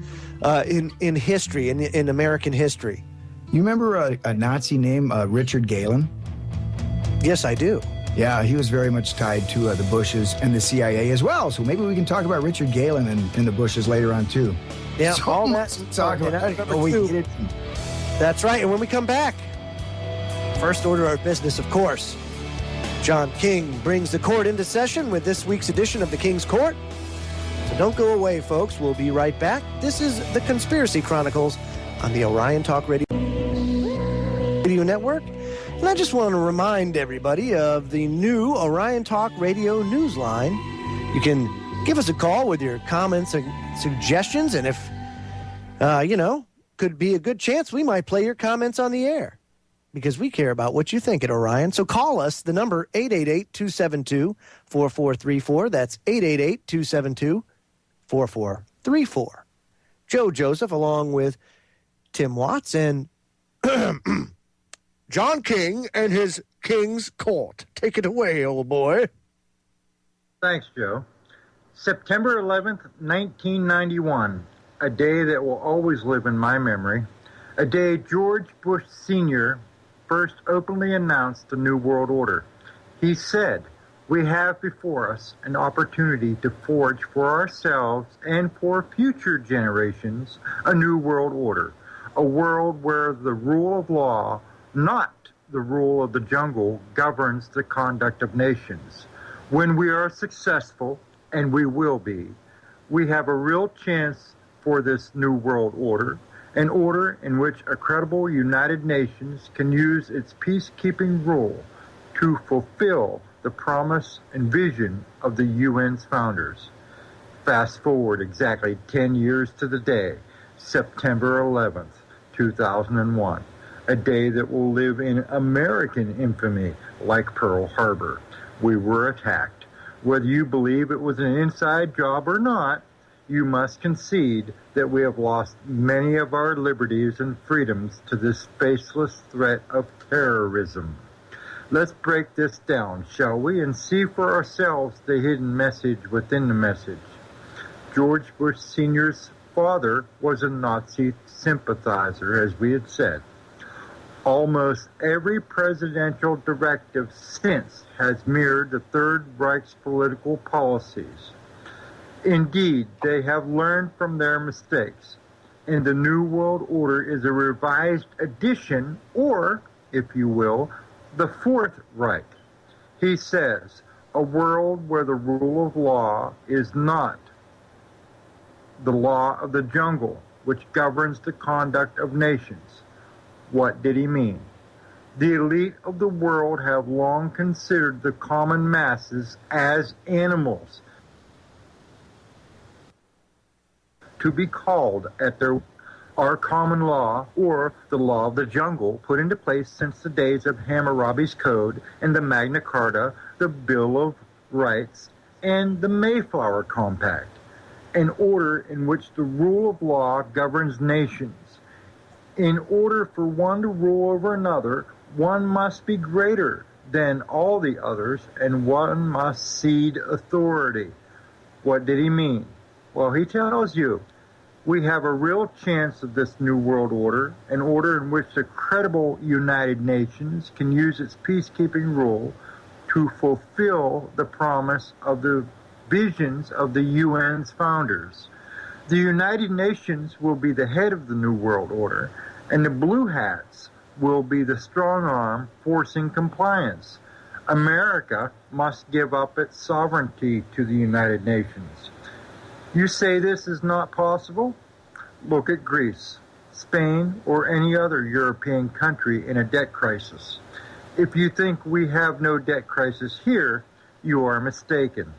in history, in American history. You remember a Nazi named Richard Galen? Yes, I do. Yeah, he was very much tied to the Bushes and the CIA as well. So maybe we can talk about Richard Galen and the Bushes later on, too. Yeah, so all that. Talk about That's right. And when we come back, first order of business, of course, John King brings the court into session with this week's edition of the King's Court. So don't go away, folks. We'll be right back. This is the Conspiracy Chronicles on the Orion Talk Radio Network. And I just want to remind everybody of the new Orion Talk Radio Newsline. You can give us a call with your comments and suggestions, and if, could be a good chance we might play your comments on the air because we care about what you think at Orion. So call us, the number 888-272-4434. That's 888-272-4434. Joe Joseph along with Tim Watts and John King and his King's Court. Take it away, old boy. Thanks, Joe. September 11th, 1991. A day that will always live in my memory. A day George Bush Sr. first openly announced the New World Order. He said, "We have before us an opportunity to forge for ourselves and for future generations a new world order, a world where the rule of law, not the rule of the jungle, governs the conduct of nations. When we are successful, and we will be, we have a real chance for this new world order, an order in which a credible United Nations can use its peacekeeping role to fulfill the promise and vision of the UN's founders." Fast forward exactly 10 years to the day, September 11th, 2001, a day that will live in American infamy like Pearl Harbor. We were attacked. Whether you believe it was an inside job or not, you must concede that we have lost many of our liberties and freedoms to this faceless threat of terrorism. Let's break this down, shall we, and see for ourselves the hidden message within the message. George Bush Sr.'s father was a Nazi sympathizer, as we had said. Almost every presidential directive since has mirrored the Third Reich's political policies. Indeed, they have learned from their mistakes, and the New World Order is a revised edition, or, if you will, the Fourth Reich. He says, a world where the rule of law is not the law of the jungle, which governs the conduct of nations. What did he mean? The elite of the world have long considered the common masses as animals to be called at our common law, or the law of the jungle, put into place since the days of Hammurabi's Code and the Magna Carta, the Bill of Rights, and the Mayflower Compact, an order in which the rule of law governs nations. In order for one to rule over another, one must be greater than all the others, and one must cede authority. What did he mean? Well, he tells you, we have a real chance of this new world order, an order in which the credible United Nations can use its peacekeeping rule to fulfill the promise of the visions of the UN's founders. The United Nations will be the head of the new world order, and the blue hats will be the strong arm forcing compliance. America must give up its sovereignty to the United Nations. You say this is not possible? Look at Greece, Spain, or any other European country in a debt crisis. If you think we have no debt crisis here, you are mistaken.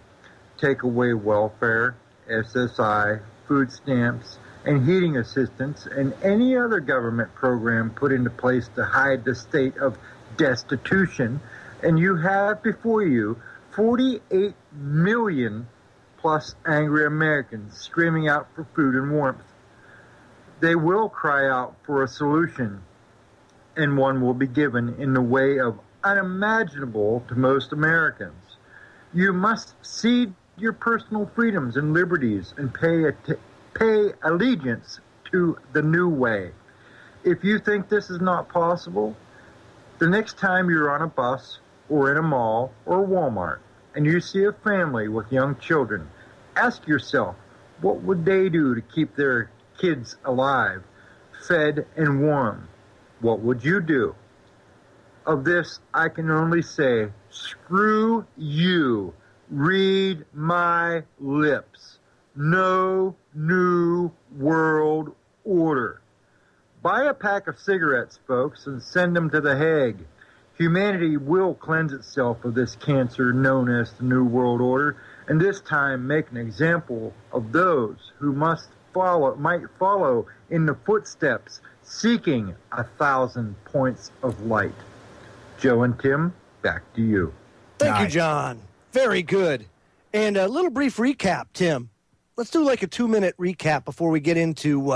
Take away welfare, SSI, food stamps, and heating assistance, and any other government program put into place to hide the state of destitution, and you have before you 48 million plus angry Americans screaming out for food and warmth. They will cry out for a solution, and one will be given in the way of unimaginable to most Americans. You must cede your personal freedoms and liberties and pay allegiance to the new way. If you think this is not possible, the next time you're on a bus or in a mall or Walmart and you see a family with young children, ask yourself, what would they do to keep their kids alive, fed, and warm? What would you do? Of this, I can only say, screw you. Read my lips. No new world order. Buy a pack of cigarettes, folks, and send them to The Hague. Humanity will cleanse itself of this cancer known as the New World Order, and this time make an example of those who might follow in the footsteps, seeking 1,000 points of light. Joe and Tim, back to you. Thank you, John. Very good. And a little brief recap, Tim. Let's do like a 2-minute recap before we get into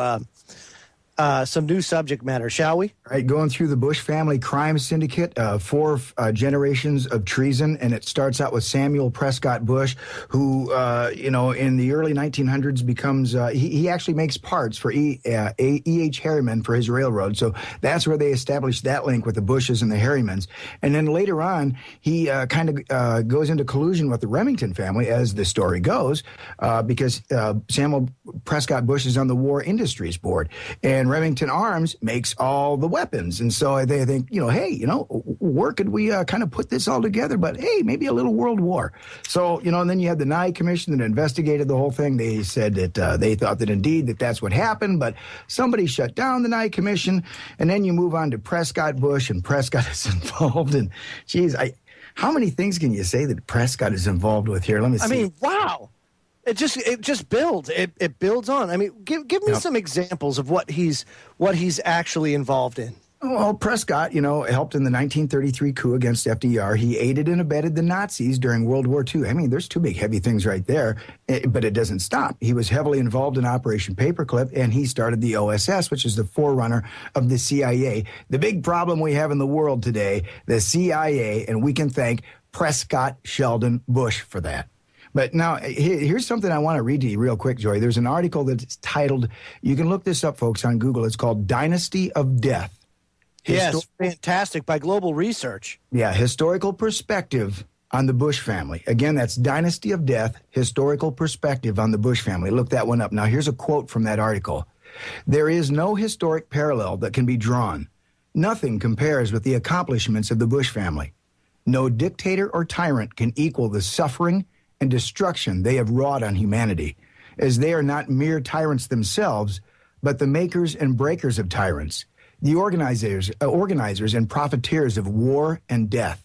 some new subject matter, shall we? All right, going through the Bush family crime syndicate, 4 generations of treason, and it starts out with Samuel Prescott Bush, who, in the early 1900s becomes, he actually makes parts for E.H. Harriman for his railroad, so that's where they established that link with the Bushes and the Harrimans. And then later on, he kind of goes into collusion with the Remington family, as the story goes, because Samuel Prescott Bush is on the War Industries Board, and Remington Arms makes all the weapons. And so they think, hey, where could we kind of put this all together? But hey, maybe a little world war. So, and then you had the Nye Commission that investigated the whole thing. They said that they thought that indeed that's what happened, but somebody shut down the Nye Commission. And then you move on to Prescott Bush, and Prescott is involved. And geez, how many things can you say that Prescott is involved with here? Let me see. I mean, wow. It just builds. It builds on. I mean, give me some examples of what he's actually involved in. Well, Prescott, helped in the 1933 coup against FDR. He aided and abetted the Nazis during World War II. I mean, there's 2 big heavy things right there, but it doesn't stop. He was heavily involved in Operation Paperclip, and he started the OSS, which is the forerunner of the CIA. The big problem we have in the world today, the CIA, and we can thank Prescott Sheldon Bush for that. But now, here's something I want to read to you real quick, Joy. There's an article that's titled, you can look this up, folks, on Google. It's called Dynasty of Death. Yes, fantastic, by Global Research. Yeah, historical perspective on the Bush family. Again, that's Dynasty of Death, historical perspective on the Bush family. Look that one up. Now, here's a quote from that article. There is no historic parallel that can be drawn. Nothing compares with the accomplishments of the Bush family. No dictator or tyrant can equal the suffering and destruction they have wrought on humanity, as they are not mere tyrants themselves, but the makers and breakers of tyrants. the organizers and profiteers of war and death.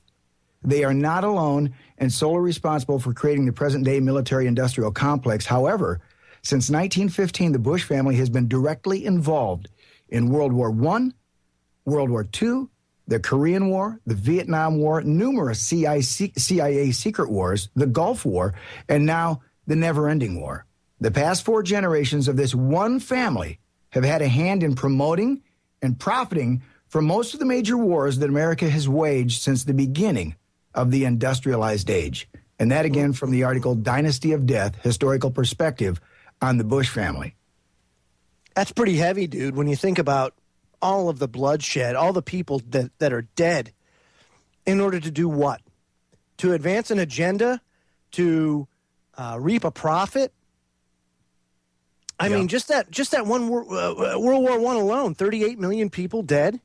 They are not alone and solely responsible for creating the present-day military-industrial complex. However, since 1915, the Bush family has been directly involved in World War I, World War II, the Korean War, the Vietnam War, numerous CIA secret wars, the Gulf War, and now the never-ending war. The past 4 generations of this one family have had a hand in promoting and profiting from most of the major wars that America has waged since the beginning of the industrialized age. And that again from the article Dynasty of Death, Historical Perspective on the Bush Family. That's pretty heavy, dude, when you think about all of the bloodshed, all the people that are dead in order to do what? To advance an agenda? To reap a profit? I mean, just that one World War I alone, 38 million people dead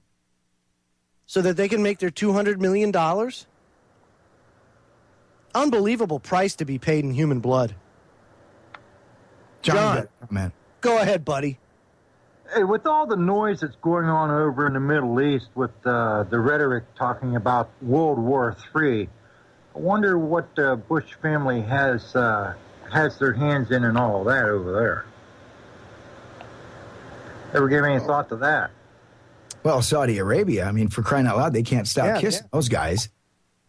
so that they can make their $200 million? Unbelievable price to be paid in human blood. John, man, go ahead, buddy. Hey, with all the noise that's going on over in the Middle East with the rhetoric talking about World War III, I wonder what the Bush family has their hands in and all of that over there. Ever give any thought to that? Well, Saudi Arabia, I mean, for crying out loud, they can't stop kissing those guys.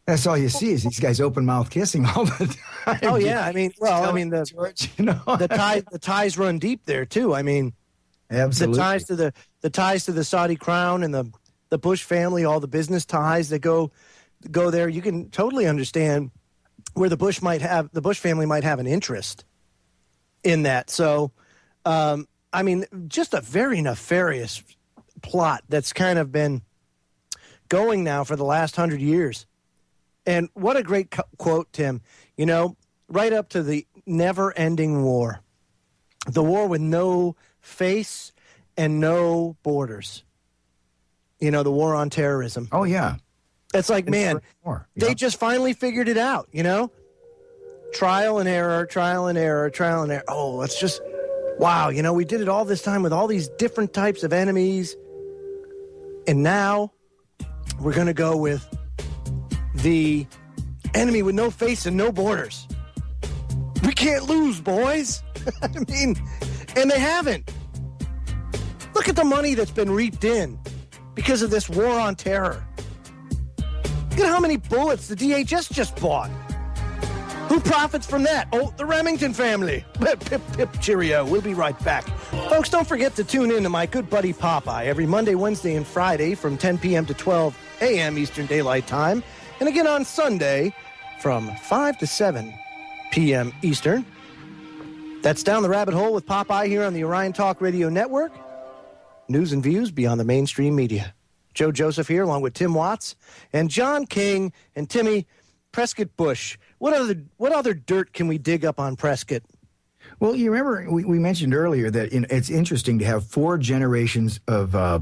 That's all you see is these guys open mouth kissing all the time. Oh yeah, I mean, the ties run deep there too. I mean, absolutely. The ties to the Saudi crown and the Bush family, all the business ties that go there. You can totally understand where the Bush family might have an interest in that. So, I mean, just a very nefarious plot that's kind of been going now for the last 100 years. And what a great quote, Tim. You know, right up to the never-ending war. The war with no face and no borders. You know, the war on terrorism. Oh, yeah. It's like, man, they just finally figured it out, you know? Trial and error, trial and error, trial and error. Oh, it's just, wow, you know, we did it all this time with all these different types of enemies. And now we're going to go with the enemy with no face and no borders. We can't lose, boys. I mean, and they haven't. Look at the money that's been reaped in because of this war on terror. Look at how many bullets the DHS just bought. Who profits from that? Oh, the Remington family. Pip, pip, cheerio. We'll be right back. Folks, don't forget to tune in to my good buddy Popeye every Monday, Wednesday, and Friday from 10 p.m. to 12 a.m. Eastern Daylight Time. And again on Sunday from 5 to 7 p.m. Eastern. That's Down the Rabbit Hole with Popeye here on the Orion Talk Radio Network. News and views beyond the mainstream media. Joe Joseph here along with Tim Watts and John King and Timmy Prescott Bush. What other dirt can we dig up on Prescott? Well, you remember we mentioned earlier that it's interesting to have 4 generations of a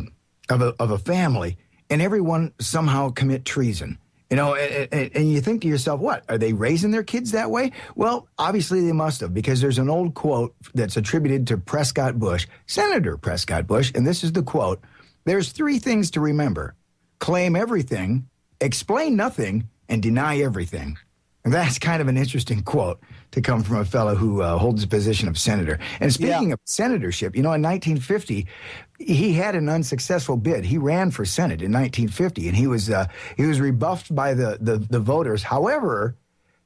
family and everyone somehow commit treason. You know, and you think to yourself, what, are they raising their kids that way? Well, obviously they must have, because there's an old quote that's attributed to Prescott Bush, Senator Prescott Bush, and this is the quote: "There's 3 things to remember: claim everything, explain nothing, and deny everything." And that's kind of an interesting quote to come from a fellow who holds the position of senator. And speaking of senatorship, you know, in 1950, he had an unsuccessful bid. He ran for Senate in 1950, and he was rebuffed by the voters. However,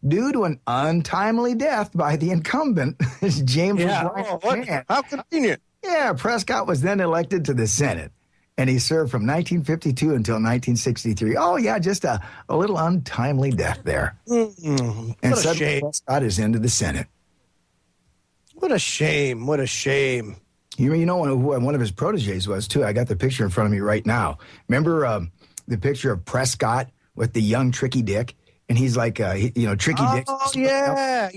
due to an untimely death by the incumbent, James Ryan. How convenient. Yeah, Prescott was then elected to the Senate. And he served from 1952 until 1963. Oh, yeah, just a little untimely death there. And what a shame. Prescott is into the Senate. What a shame. What a shame. You know who one of his proteges was, too? I got the picture in front of me right now. Remember the picture of Prescott with the young Tricky Dick? And he's like, Tricky Dick. Oh, yeah.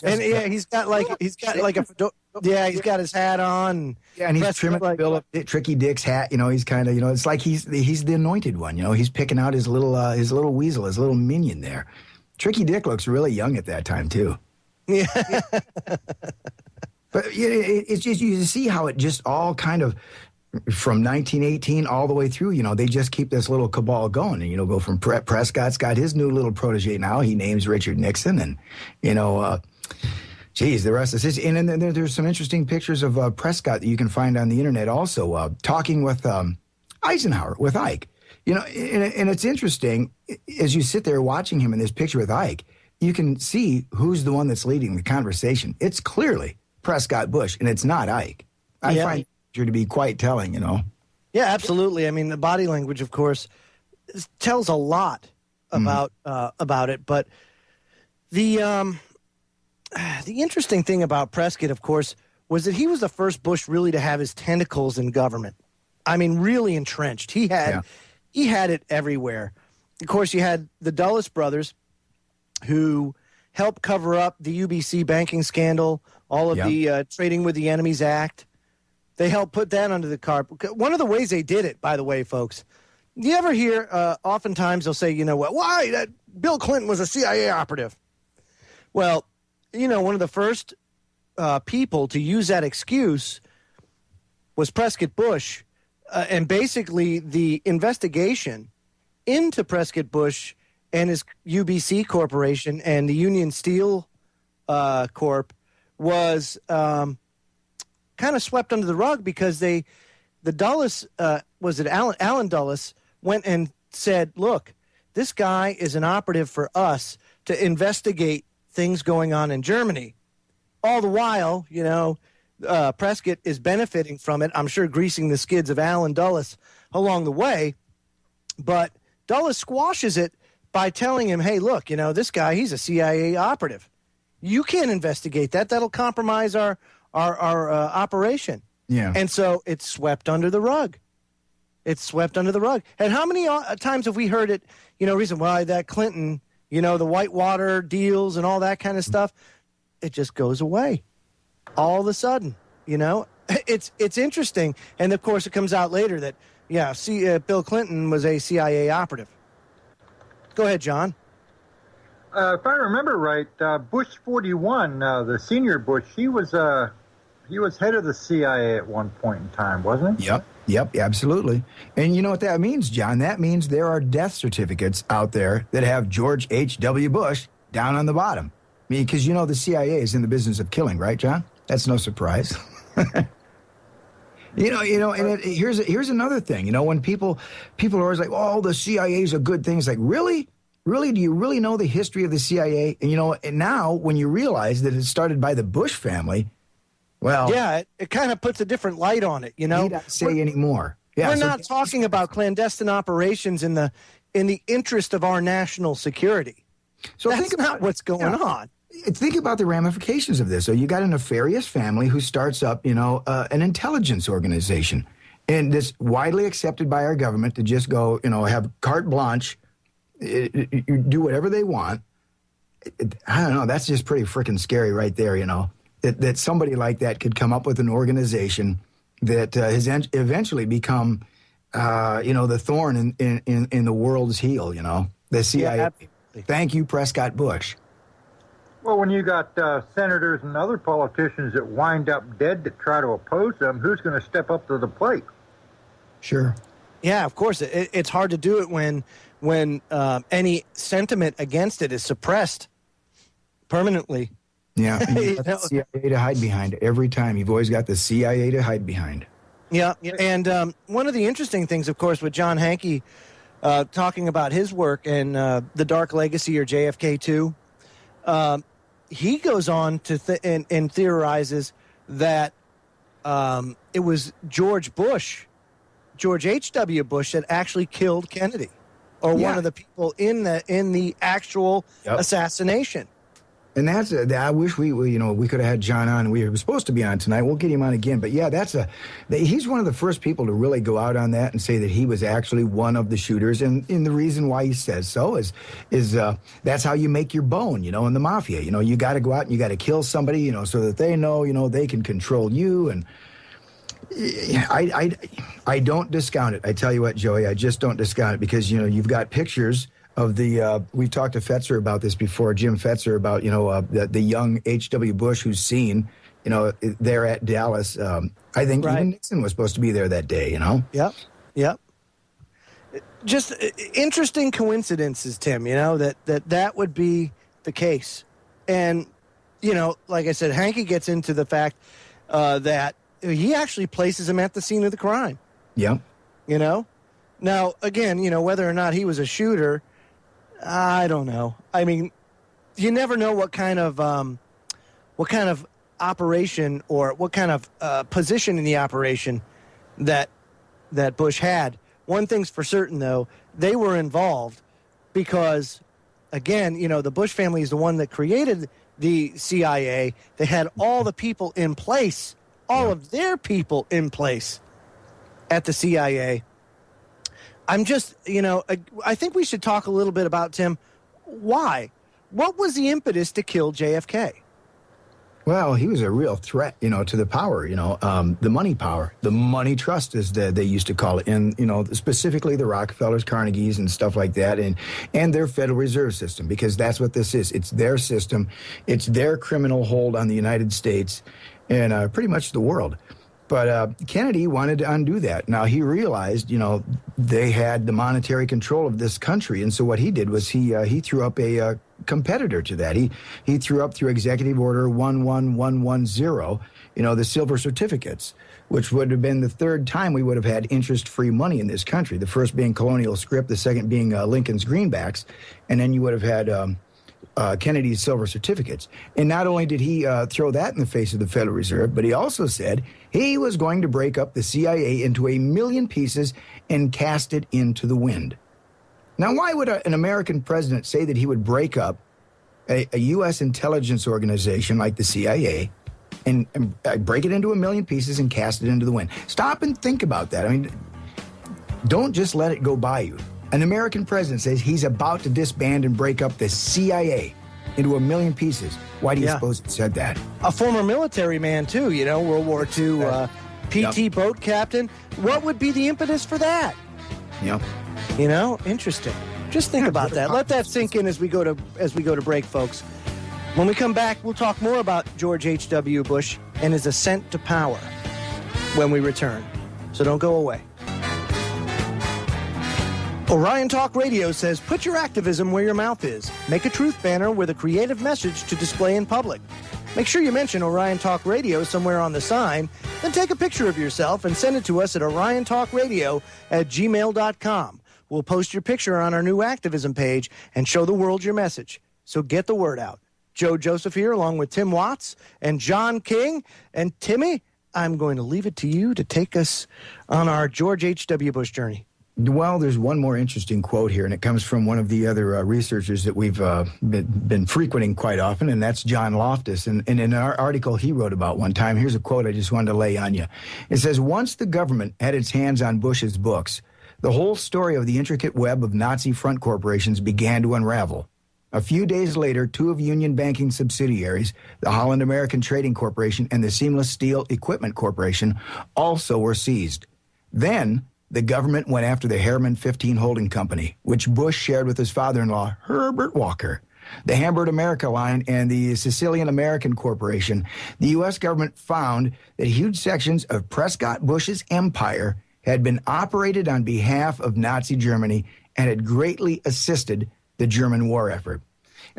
And he's got like a fedora. Yeah, he's got his hat on. Yeah, and he's trimming the bill of Tricky Dick's hat. You know, he's kind of, it's like he's the anointed one. You know, he's picking out his little weasel, his little minion there. Tricky Dick looks really young at that time too. Yeah. But it's just, you see how it just all kind of from 1918 all the way through, they just keep this little cabal going. And, go from Prescott's got his new little protege now. He names Richard Nixon. And, geez, the rest is his. And then there's some interesting pictures of Prescott that you can find on the internet also, talking with Eisenhower, with Ike. And it's interesting, as you sit there watching him in this picture with Ike, you can see who's the one that's leading the conversation. It's clearly Prescott Bush, and it's not Ike. I find to be quite telling, Yeah, absolutely. I mean, the body language, of course, tells a lot about it. But the interesting thing about Prescott, of course, was that he was the first Bush really to have his tentacles in government. I mean, really entrenched. He had it everywhere. Of course, you had the Dulles brothers, who helped cover up the UBC banking scandal, all of the Trading with the Enemies Act. They helped put that under the carpet. One of the ways they did it, by the way, folks, you ever hear, oftentimes they'll say, why? That Bill Clinton was a CIA operative. Well, one of the first people to use that excuse was Prescott Bush. And basically the investigation into Prescott Bush and his UBC Corporation and the Union Steel Corp was kind of swept under the rug because the Dulles, Alan Dulles, went and said, look, this guy is an operative for us to investigate things going on in Germany. All the while, Prescott is benefiting from it. I'm sure greasing the skids of Alan Dulles along the way. But Dulles squashes it by telling him, hey, look, this guy, he's a CIA operative. You can't investigate that. That'll compromise our operation. Yeah. And so it's swept under the rug. It's swept under the rug. And how many times have we heard it, reason why that Clinton, the Whitewater deals and all that kind of stuff, it just goes away all of a sudden, It's interesting. And, of course, it comes out later that, Bill Clinton was a CIA operative. Go ahead, John. If I remember right, Bush 41, the senior Bush, he was head of the CIA at one point in time, wasn't he? Yep, absolutely. And you know what that means, John? That means there are death certificates out there that have George H.W. Bush down on the bottom. I mean, because the CIA is in the business of killing, right, John? That's no surprise. Here's another thing. When people are always like, "Oh, the CIA is a good thing." It's like, really, do you really know the history of the CIA? And and now when you realize that it started by the Bush family, well, it kind of puts a different light on it. You don't say anymore. Yeah, we're not talking about clandestine operations in the interest of our national security. So that's not what's going on. Think about the ramifications of this. So you got a nefarious family who starts up, an intelligence organization, and it's widely accepted by our government to just go, have carte blanche, do whatever they want. I don't know. That's just pretty freaking scary, right there. That somebody like that could come up with an organization that has eventually become, the thorn in the world's heel. The CIA. Yeah, thank you, Prescott Bush. Well, when you got senators and other politicians that wind up dead to try to oppose them, who's going to step up to the plate? Sure. Yeah, of course. It's hard to do it when any sentiment against it is suppressed permanently. Yeah, and you got the CIA to hide behind every time. You've always got the CIA to hide behind. Yeah, and one of the interesting things, of course, with John Hankey talking about his work and The Dark Legacy or JFK2, he goes on to and theorizes that it was George H.W. Bush, that actually killed Kennedy, or one of the people in the actual assassination. And that's I wish we could have had John on. We were supposed to be on tonight. We'll get him on again. But yeah, he's one of the first people to really go out on that and say that he was actually one of the shooters. And the reason why he says so is that's how you make your bone, in the mafia. You got to go out and you got to kill somebody, so that they know, they can control you. And I don't discount it. I tell you what, Joey, I just don't discount it because, you've got pictures of we've talked to Fetzer about this before, Jim Fetzer, about, the young H.W. Bush who's seen, there at Dallas. I think even Nixon was supposed to be there that day, Yep. Just interesting coincidences, Tim, that would be the case. And, like I said, Hanke gets into the fact that he actually places him at the scene of the crime. Yep. Now, again, whether or not he was a shooter, I don't know. I mean, you never know what kind of operation or what kind of position in the operation that Bush had. One thing's for certain, though, they were involved because, again, the Bush family is the one that created the CIA. They had all the people in place, all of their people in place at the CIA. I'm just, I think we should talk a little bit about, Tim, why? What was the impetus to kill JFK? Well, he was a real threat, to the power, the money power, the money trust, as they used to call it, and, specifically the Rockefellers, Carnegies, and stuff like that, and their Federal Reserve System, because that's what this is. It's their system. It's their criminal hold on the United States and pretty much the world. But Kennedy wanted to undo that. Now, he realized, they had the monetary control of this country, and so what he did was he threw up a competitor to that. He threw up through Executive Order 11110, the silver certificates, which would have been the third time we would have had interest-free money in this country. The first being colonial scrip, the second being Lincoln's greenbacks, and then you would have had Kennedy's silver certificates. And not only did he throw that in the face of the Federal Reserve, but he also said he was going to break up the CIA into 1 million pieces and cast it into the wind. Now, why would an American president say that he would break up a U.S. intelligence organization like the CIA and break it into 1 million pieces and cast it into the wind? Stop and think about that. I mean, don't just let it go by you. An American president says he's about to disband and break up the CIA into 1 million pieces. Why do you suppose he said that? A former military man, too, World War II, PT boat captain. What would be the impetus for that? Yep. Interesting. Just think about that. Let that sink in as we go to break, folks. When we come back, we'll talk more about George H.W. Bush and his ascent to power when we return. So don't go away. Orion Talk Radio says, put your activism where your mouth is. Make a truth banner with a creative message to display in public. Make sure you mention Orion Talk Radio somewhere on the sign, then take a picture of yourself and send it to us at oriontalkradio@gmail.com. We'll post your picture on our new activism page and show the world your message. So get the word out. Joe Joseph here, along with Tim Watts and John King. And Timmy, I'm going to leave it to you to take us on our George H.W. Bush journey. Well, there's one more interesting quote here, and it comes from one of the other researchers that we've been frequenting quite often, and that's John Loftus. And in an article he wrote about one time, here's a quote I just wanted to lay on you. It says, once the government had its hands on Bush's books, the whole story of the intricate web of Nazi front corporations began to unravel. A few days later, two of Union Banking's subsidiaries, the Holland American Trading Corporation and the Seamless Steel Equipment Corporation, also were seized. Then the government went after the Harriman 15 Holding Company, which Bush shared with his father-in-law, Herbert Walker. The Hamburg America Line and the Sicilian American Corporation. The U.S. government found that huge sections of Prescott Bush's empire had been operated on behalf of Nazi Germany and had greatly assisted the German war effort.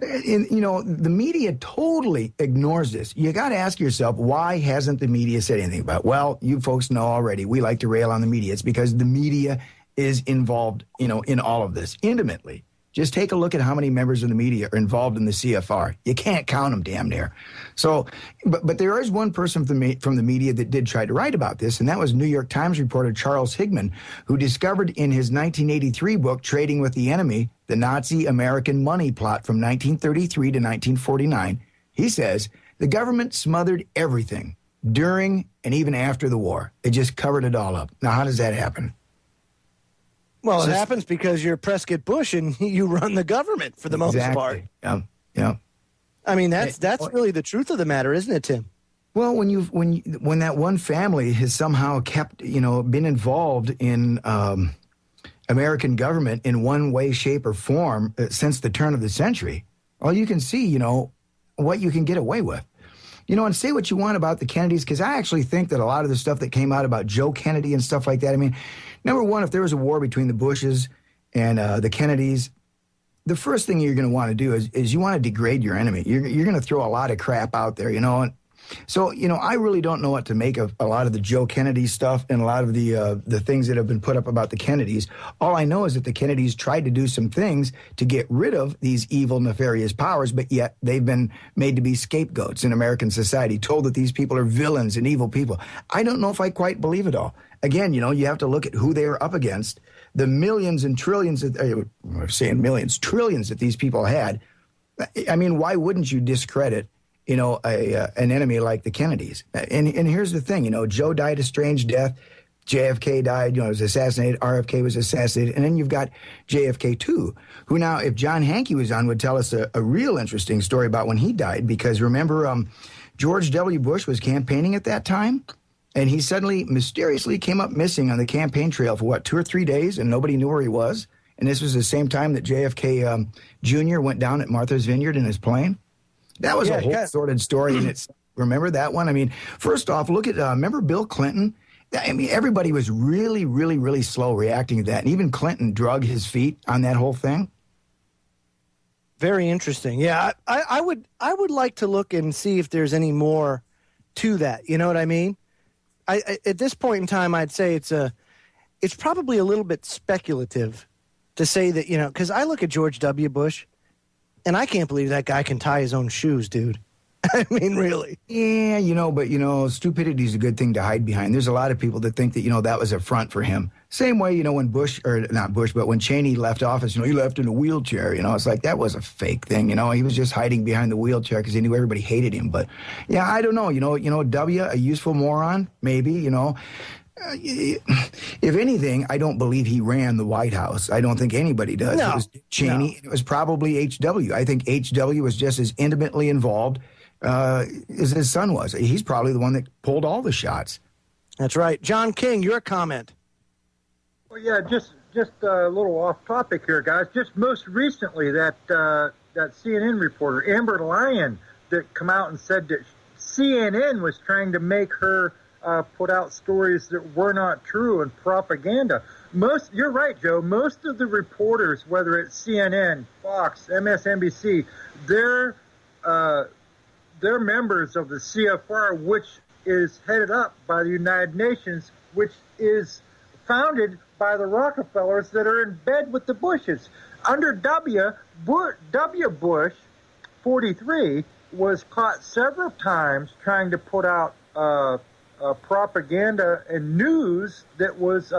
And, the media totally ignores this. You got to ask yourself, why hasn't the media said anything about it? Well, you folks know already, we like to rail on the media. It's because the media is involved, in all of this intimately. Just take a look at how many members of the media are involved in the CFR. You can't count them damn near. So, but there is one person from the media that did try to write about this, and that was New York Times reporter Charles Higman, who discovered in his 1983 book, Trading with the Enemy, the Nazi-American money plot from 1933 to 1949. He says, the government smothered everything during and even after the war. It just covered it all up. Now, how does that happen? Well, it happens because you're Prescott Bush and you run the government for the most part. Yeah. I mean, that's really the truth of the matter, isn't it, Tim? Well, when that one family has somehow kept, been involved in American government in one way, shape, or form since the turn of the century, well, you can see, what you can get away with. and say what you want about the Kennedys, because I actually think that a lot of the stuff that came out about Joe Kennedy and stuff like that, I mean, number one, if there was a war between the Bushes and the Kennedys, the first thing you're going to want to do is you want to degrade your enemy. You're going to throw a lot of crap out there, And so, I really don't know what to make of a lot of the Joe Kennedy stuff and a lot of the things that have been put up about the Kennedys. All I know is that the Kennedys tried to do some things to get rid of these evil, nefarious powers, but yet they've been made to be scapegoats in American society, told that these people are villains and evil people. I don't know if I quite believe it all. Again, you have to look at who they are up against. The millions and trillions, I'm saying millions, trillions that these people had. I mean, why wouldn't you discredit, an enemy like the Kennedys? And here's the thing, Joe died a strange death. JFK died, was assassinated. RFK was assassinated. And then you've got JFK too, who now, if John Hankey was on, would tell us a real interesting story about when he died. Because remember, George W. Bush was campaigning at that time. And he suddenly, mysteriously came up missing on the campaign trail for, 2 or 3 days, and nobody knew where he was. And this was the same time that JFK Jr. went down at Martha's Vineyard in his plane. That was a whole sordid story. And remember that one? I mean, first off, look at, remember Bill Clinton? I mean, everybody was really, really, really slow reacting to that. And even Clinton drug his feet on that whole thing. Very interesting. Yeah, I would like to look and see if there's any more to that. You know what I mean? I at this point in time, I'd say it's probably a little bit speculative to say that, because I look at George W. Bush, and I can't believe that guy can tie his own shoes, dude. I mean, really. Yeah, but, stupidity is a good thing to hide behind. There's a lot of people that think that, that was a front for him. Same way, when Bush, or not Bush, but when Cheney left office, he left in a wheelchair, it's like that was a fake thing, he was just hiding behind the wheelchair because he knew everybody hated him. But, yeah, I don't know, W, a useful moron, maybe, if anything, I don't believe he ran the White House. I don't think anybody does. No, it was Cheney. No. It was probably H.W. I think H.W. was just as intimately involved as his son was. He's probably the one that pulled all the shots. That's right. John King, your comment. Well, yeah, just a little off topic here, guys. Just most recently, that CNN reporter, Amber Lyon, that come out and said that CNN was trying to make her put out stories that were not true and propaganda. You're right, Joe. Most of the reporters, whether it's CNN, Fox, MSNBC, they're members of the CFR, which is headed up by the United Nations, which is founded by the Rockefellers that are in bed with the Bushes. Under W. Bush, 43, was caught several times trying to put out propaganda and news that was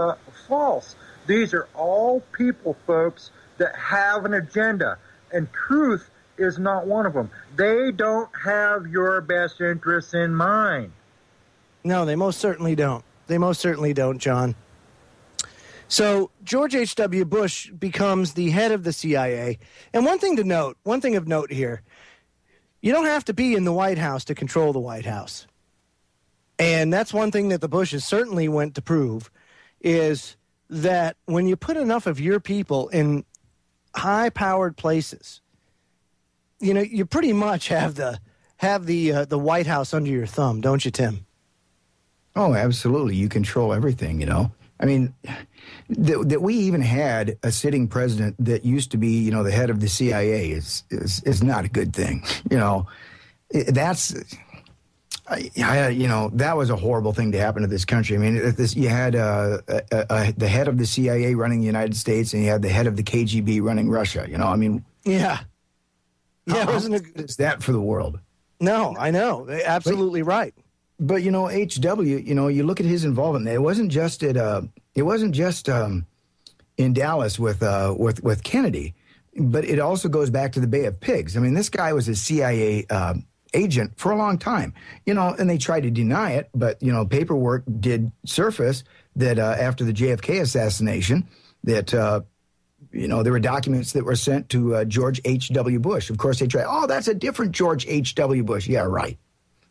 false. These are all people, folks, that have an agenda, and truth is not one of them. They don't have your best interests in mind. No, they most certainly don't. They most certainly don't, John. So George H.W. Bush becomes the head of the CIA. And one thing of note here, you don't have to be in the White House to control the White House. And that's one thing that the Bushes certainly went to prove, is that when you put enough of your people in high-powered places, you pretty much have the White House under your thumb, don't you, Tim? Oh, absolutely. You control everything, I mean, that we even had a sitting president that used to be, the head of the CIA is not a good thing. That was a horrible thing to happen to this country. I mean, you had the head of the CIA running the United States, and you had the head of the KGB running Russia. I mean, yeah, it wasn't as good as that for the world. No, I know, absolutely right. But HW, you look at his involvement. It wasn't just in Dallas with Kennedy, but it also goes back to the Bay of Pigs. I mean, this guy was a CIA agent for a long time, and they tried to deny it, but paperwork did surface that after the JFK assassination, that there were documents that were sent to George H.W. Bush. Of course, they tried. Oh, that's a different George H.W. Bush. Yeah, right.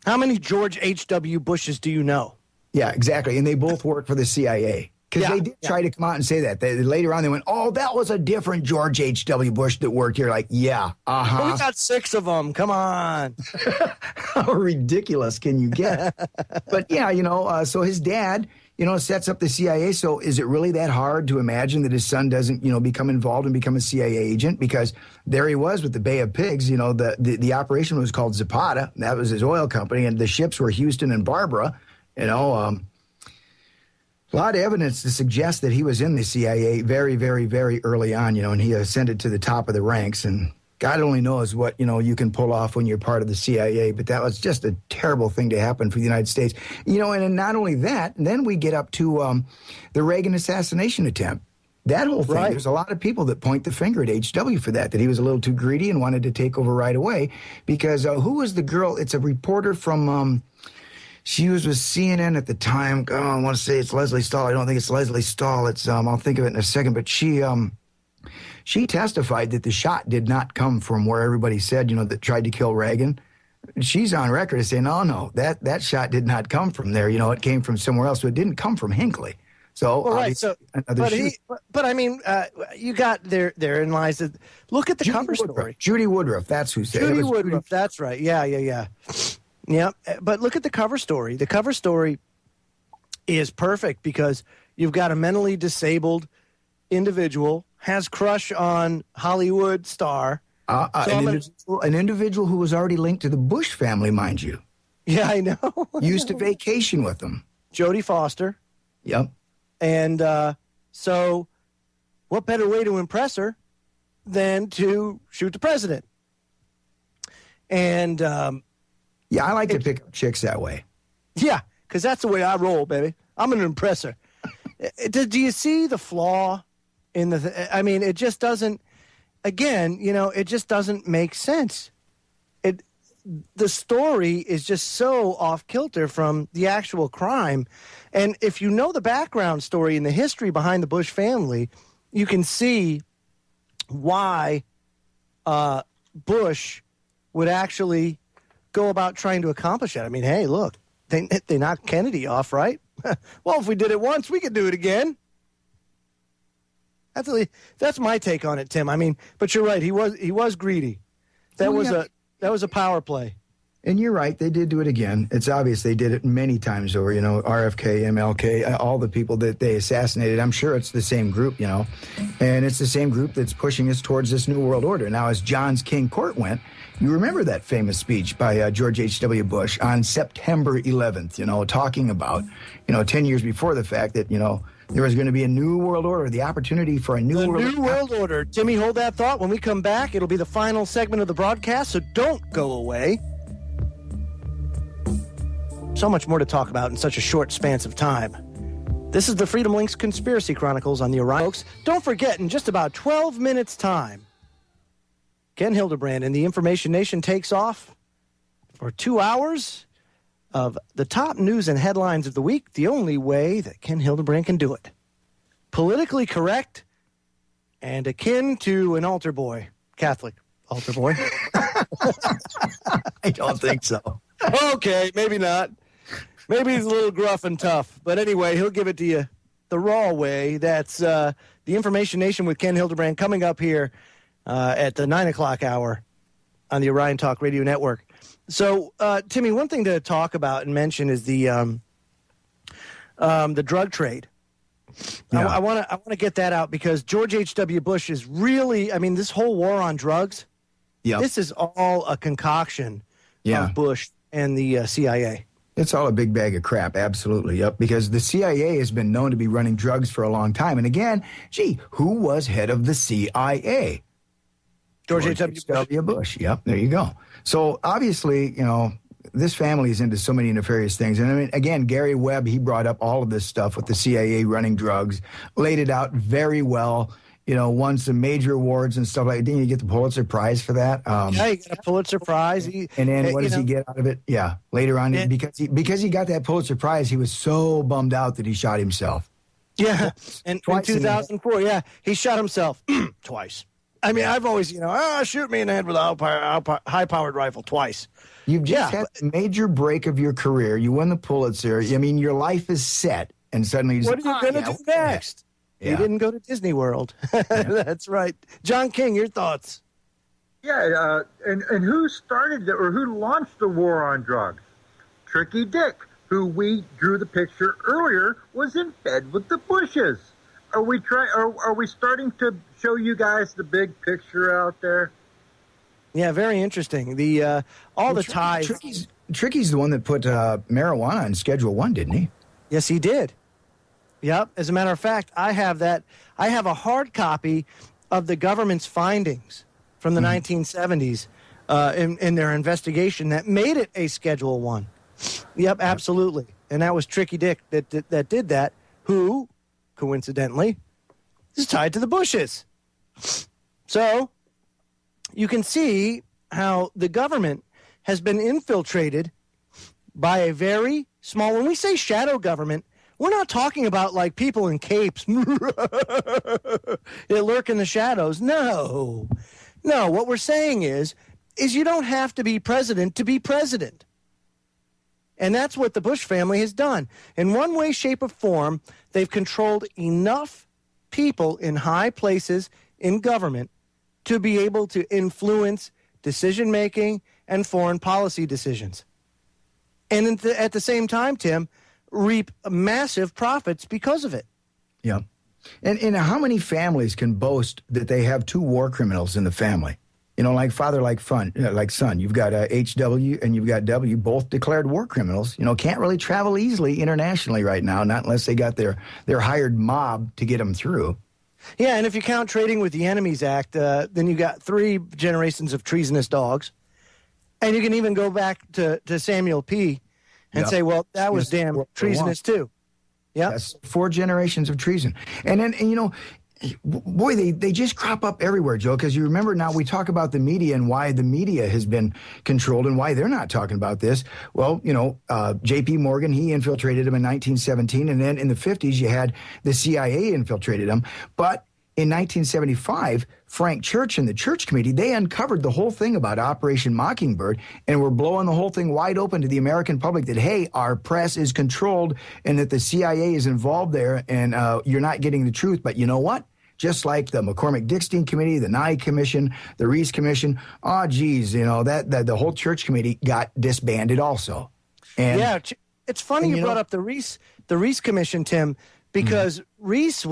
How many George H.W. Bushes do you know? Yeah, exactly. And they both work for the CIA. Because they did try to come out and say that. Later on, they went, oh, that was a different George H.W. Bush that worked here. Like, yeah, We got 6 of them. Come on. How ridiculous can you get? But, yeah, so his dad, sets up the CIA. So is it really that hard to imagine that his son doesn't, become involved and become a CIA agent? Because there he was with the Bay of Pigs. The operation was called Zapata. That was his oil company. And the ships were Houston and Barbara, a lot of evidence to suggest that he was in the CIA very, very, very early on, and he ascended to the top of the ranks. And God only knows what, you can pull off when you're part of the CIA. But that was just a terrible thing to happen for the United States. And not only that, then we get up to the Reagan assassination attempt. That whole thing, there's a lot of people that point the finger at HW for that he was a little too greedy and wanted to take over right away. Because who was the girl? It's a reporter from... She was with CNN at the time. Oh, I want to say it's Leslie Stahl. I don't think it's Leslie Stahl. It's I'll think of it in a second. But she testified that the shot did not come from where everybody said, that tried to kill Reagan. She's on record as saying, no, that shot did not come from there. It came from somewhere else. So it didn't come from Hinckley. So, but I mean, you got therein lies that. Look at the cover story. Judy Woodruff. That's who said it. Judy Woodruff. That's right. Yeah. Yeah, but look at the cover story. The cover story is perfect because you've got a mentally disabled individual, has crush on Hollywood star. An individual who was already linked to the Bush family, mind you. Yeah, I know. Used to vacation with them. Jodie Foster. Yep. And so what better way to impress her than to shoot the president? And... yeah, I like to pick up chicks that way. Yeah, because that's the way I roll, baby. I'm an impresser. Do you see the flaw in the... I mean, it just doesn't... Again, it just doesn't make sense. The story is just so off-kilter from the actual crime. And if you know the background story and the history behind the Bush family, you can see why Bush would actually... go about trying to accomplish it. I mean, hey, look, they knocked Kennedy off, right? Well, if we did it once, we could do it again. That's my take on it, Tim. I mean, but you're right. He was greedy. That was a power play. And you're right. They did do it again. It's obvious they did it many times over. RFK, MLK, all the people that they assassinated. I'm sure it's the same group. And it's the same group that's pushing us towards this new world order. Now, as Johns King Court went. You remember that famous speech by George H.W. Bush on September 11th, talking about, 10 years before the fact that, there was going to be a new world order, the opportunity for a new world order. Timmy, hold that thought. When we come back, it'll be the final segment of the broadcast, so don't go away. So much more to talk about in such a short span of time. This is the Freedom Links Conspiracy Chronicles on the Orion. Folks, don't forget, in just about 12 minutes' time, Ken Hildebrand and the Information Nation takes off for 2 hours of the top news and headlines of the week, the only way that Ken Hildebrand can do it. Politically correct and akin to an altar boy, Catholic altar boy. I don't think so. Okay, maybe not. Maybe he's a little gruff and tough. But anyway, he'll give it to you the raw way. That's the Information Nation with Ken Hildebrand coming up here at the 9 o'clock hour on the Orion Talk Radio Network. So, Timmy, one thing to talk about and mention is the drug trade. Yeah. I want to get that out because George H.W. Bush is really, I mean, this whole war on drugs, this is all a concoction of Bush and the CIA. It's all a big bag of crap, absolutely, yep, because the CIA has been known to be running drugs for a long time. And again, who was head of the CIA? George H.W. Bush. Yep, there you go. So obviously, this family is into so many nefarious things. And I mean, again, Gary Webb, he brought up all of this stuff with the CIA running drugs, laid it out very well, won some major awards and stuff like that. Didn't you get the Pulitzer Prize for that? Yeah, he got a Pulitzer Prize. And then what does he get out of it? Yeah, later on, because he got that Pulitzer Prize, he was so bummed out that he shot himself. Yeah, and in 2004, he shot himself twice. I mean, I've always, shoot me in the head with a high-powered rifle twice. You've just had a major break of your career. You won the Pulitzer. I mean, your life is set. and suddenly he's what are you going to do next? Yeah. He didn't go to Disney World. That's right. John King, your thoughts? Yeah, and who started or who launched the war on drugs? Tricky Dick, who we drew the picture earlier, was in bed with the Bushes. Are we starting to show you guys the big picture out there? Yeah, very interesting. Ties. Tricky's the one that put marijuana on Schedule 1, didn't he? Yes, he did. Yep. As a matter of fact, I have a hard copy of the government's findings from the 1970s in their investigation that made it a Schedule 1. Yep, absolutely. And that was Tricky Dick that did that, who, coincidentally, is tied to the Bushes. So you can see how the government has been infiltrated by a very small, when we say shadow government, we're not talking about like people in capes that lurk in the shadows. No, what we're saying is you don't have to be president to be president. And that's what the Bush family has done. In one way, shape, or form, they've controlled enough people in high places in government to be able to influence decision-making and foreign policy decisions. And at the same time, Tim, reap massive profits because of it. Yeah. And how many families can boast that they have two war criminals in the family? You know, like father, like son. You've got HW and you've got W, both declared war criminals. You know, can't really travel easily internationally right now, not unless they got their hired mob to get them through. Yeah, and if you count Trading with the Enemies Act, then you got 3 generations of treasonous dogs. And you can even go back to Samuel P. and say, well, that was damn treasonous too. Yeah, that's 4 generations of treason. And then, you know, boy, they just crop up everywhere, Joe, because you remember now we talk about the media and why the media has been controlled and why they're not talking about this. Well, you know, J.P. Morgan, he infiltrated them in 1917, and then in the 50s you had the CIA infiltrated them. But in 1975, Frank Church and the Church Committee, they uncovered the whole thing about Operation Mockingbird and were blowing the whole thing wide open to the American public that, hey, our press is controlled and that the CIA is involved there and you're not getting the truth. But you know what? Just like the McCormick-Dickstein Committee, the Nye Commission, the Reese Commission, you know, that the whole Church Committee got disbanded also. And, yeah, it's funny you brought up the Reese Commission, Tim, because Reese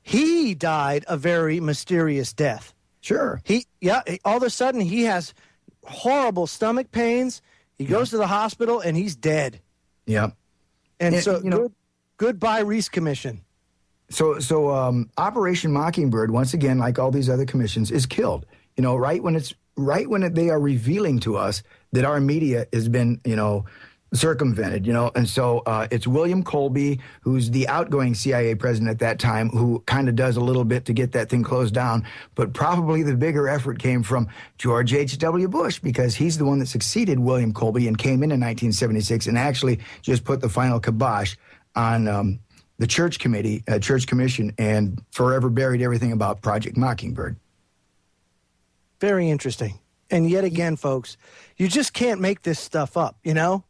he died a very mysterious death. Sure. All of a sudden he has horrible stomach pains. He goes to the hospital and he's dead. Yeah. And so, you know, goodbye Reese Commission. So Operation Mockingbird, once again, like all these other commissions, is killed. You know, right when they are revealing to us that our media has been, you know, circumvented, you know, and so it's William Colby, who's the outgoing CIA president at that time, who kind of does a little bit to get that thing closed down, but probably the bigger effort came from George H.W. Bush, because he's the one that succeeded William Colby and came in 1976 and actually just put the final kibosh on the Church Commission, and forever buried everything about Project Mockingbird. Very interesting. And yet again, folks, you just can't make this stuff up, you know?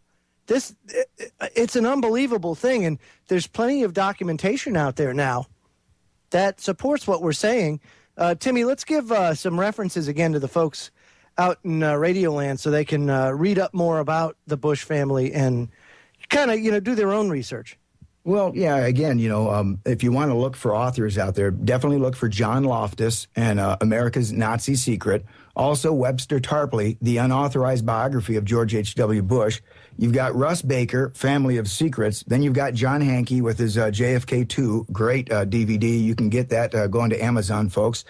It's an unbelievable thing, and there's plenty of documentation out there now that supports what we're saying. Timmy, let's give some references again to the folks out in Radioland so they can read up more about the Bush family and kind of, you know, do their own research. Well, yeah, again, you know, if you want to look for authors out there, definitely look for John Loftus and America's Nazi Secret. Also, Webster Tarpley, the unauthorized biography of George H.W. Bush. You've got Russ Baker, Family of Secrets. Then you've got John Hankey with his JFK 2, great DVD. You can get that going to Amazon, folks.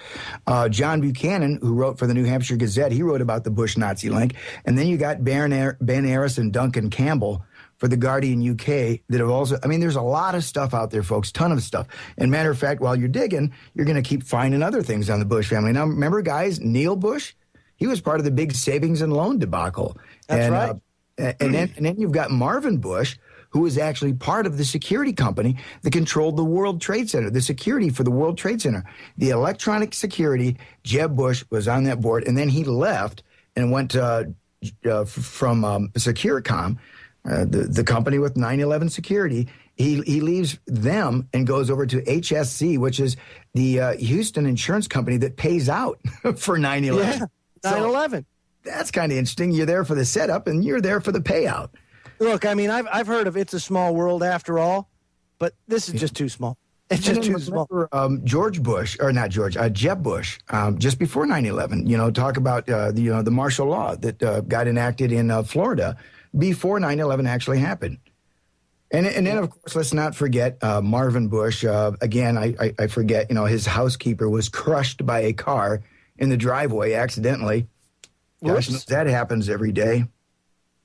John Buchanan, who wrote for the New Hampshire Gazette, he wrote about the Bush Nazi link. And then you got Ben Arris and Duncan Campbell for the Guardian UK that have also, I mean, there's a lot of stuff out there, folks, ton of stuff. And matter of fact, while you're digging, you're going to keep finding other things on the Bush family. Now, remember, guys, Neil Bush? He was part of the big savings and loan debacle. That's right. And then you've got Marvin Bush, who was actually part of the security company that controlled the World Trade Center, the security for the World Trade Center. The electronic security, Jeb Bush was on that board, and then he left and went from Securicom, the company with 9/11 security, He leaves them and goes over to HSC, which is the Houston insurance company that pays out for 9/11. Yeah, 9/11. That's kind of interesting. You're there for the setup, and you're there for the payout. Look, I mean, I've heard of It's a Small World after all, but this is just too small. It's just too small. Jeb Bush, just before 9/11, talk about the martial law that got enacted in Florida before 9/11 actually happened. And then, of course, let's not forget Marvin Bush. Again, I forget, his housekeeper was crushed by a car in the driveway accidentally. Gosh, that happens every day.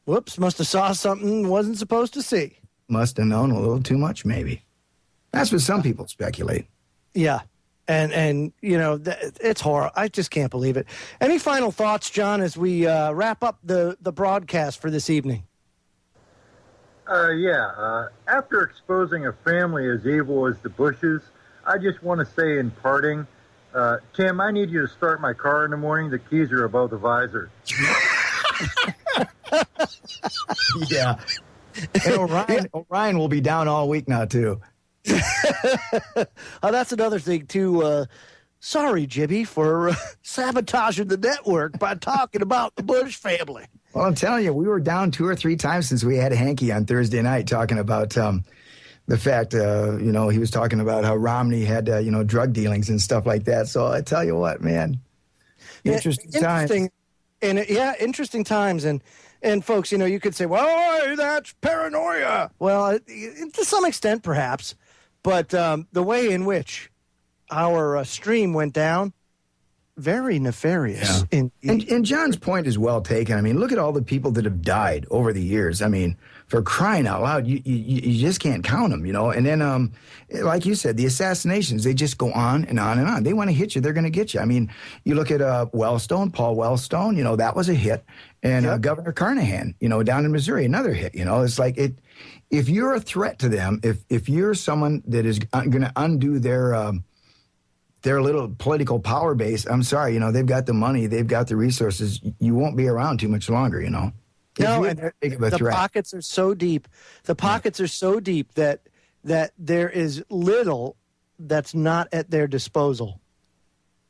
Whoops, must have saw something wasn't supposed to see. Must have known a little too much, maybe. That's what some people speculate. Yeah. And it's horrible. I just can't believe it. Any final thoughts, John, as we wrap up the broadcast for this evening? After exposing a family as evil as the Bushes, I just want to say in parting, Tim, I need you to start my car in the morning. The keys are above the visor. Yeah. And Orion will be down all week now, too. That's another thing, too. Sorry, Jibby, for sabotaging the network by talking about the Bush family. Well, I'm telling you, we were down 2 or 3 times since we had Hanky on Thursday night talking about the fact, he was talking about how Romney had, drug dealings and stuff like that. So I tell you what, man, interesting times. Interesting times. And folks, you could say, well, that's paranoia. Well, to some extent, perhaps. But the way in which our stream went down, very nefarious. Yeah. And John's point is well taken. I mean, look at all the people that have died over the years. I mean, for crying out loud, you just can't count them, And then, like you said, the assassinations, they just go on and on and on. They want to hit you, they're going to get you. I mean, you look at Wellstone, Paul Wellstone, that was a hit. And Governor Carnahan, down in Missouri, another hit. It's like if you're a threat to them, if you're someone that is going to undo their little political power base, I'm sorry, they've got the money, they've got the resources. You won't be around too much longer, No, and the pockets are so deep. The pockets are so deep that there is little that's not at their disposal.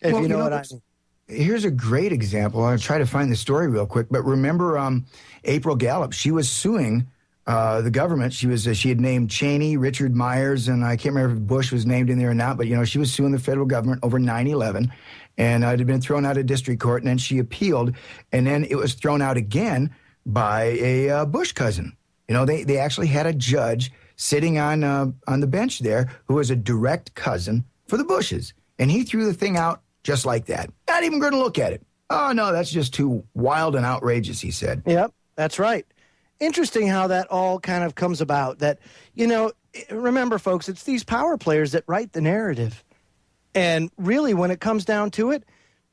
If you know what I mean. Here's a great example. I'll try to find the story real quick. But remember April Gallup, she was suing the government. She had named Cheney, Richard Myers, and I can't remember if Bush was named in there or not, but, she was suing the federal government over 9/11, and it had been thrown out of district court, and then she appealed, and then it was thrown out again by a Bush cousin. They actually had a judge sitting on the bench there who was a direct cousin for the Bushes, and he threw the thing out just like that. Not even going to look at it. Oh, no, that's just too wild and outrageous, he said. Yep, that's right. Interesting how that all kind of comes about. That, remember, folks, it's these power players that write the narrative. And really, when it comes down to it,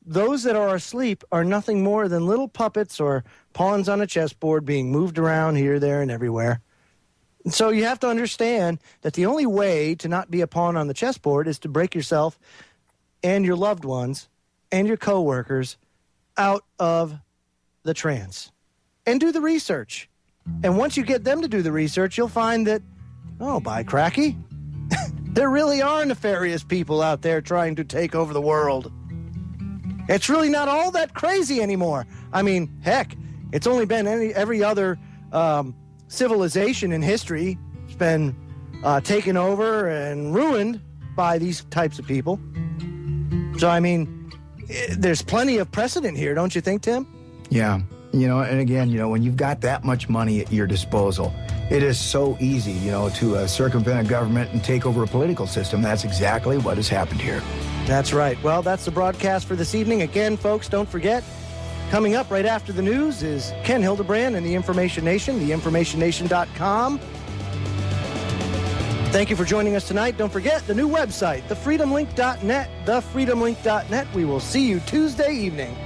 those that are asleep are nothing more than little puppets or pawns on a chessboard being moved around here, there, and everywhere. And so you have to understand that the only way to not be a pawn on the chessboard is to break yourself and your loved ones and your coworkers out of the trance and do the research. And once you get them to do the research, you'll find that, oh, by cracky, there really are nefarious people out there trying to take over the world. It's really not all that crazy anymore. I mean, heck, it's only been every other civilization in history has been taken over and ruined by these types of people. So, I mean, there's plenty of precedent here, don't you think, Tim? Yeah. And again, when you've got that much money at your disposal, it is so easy, to circumvent a government and take over a political system. That's exactly what has happened here. That's right. Well, that's the broadcast for this evening. Again, folks, don't forget, coming up right after the news is Ken Hildebrand and the Information Nation, theinformationnation.com. Thank you for joining us tonight. Don't forget the new website, thefreedomlink.net, thefreedomlink.net. We will see you Tuesday evening.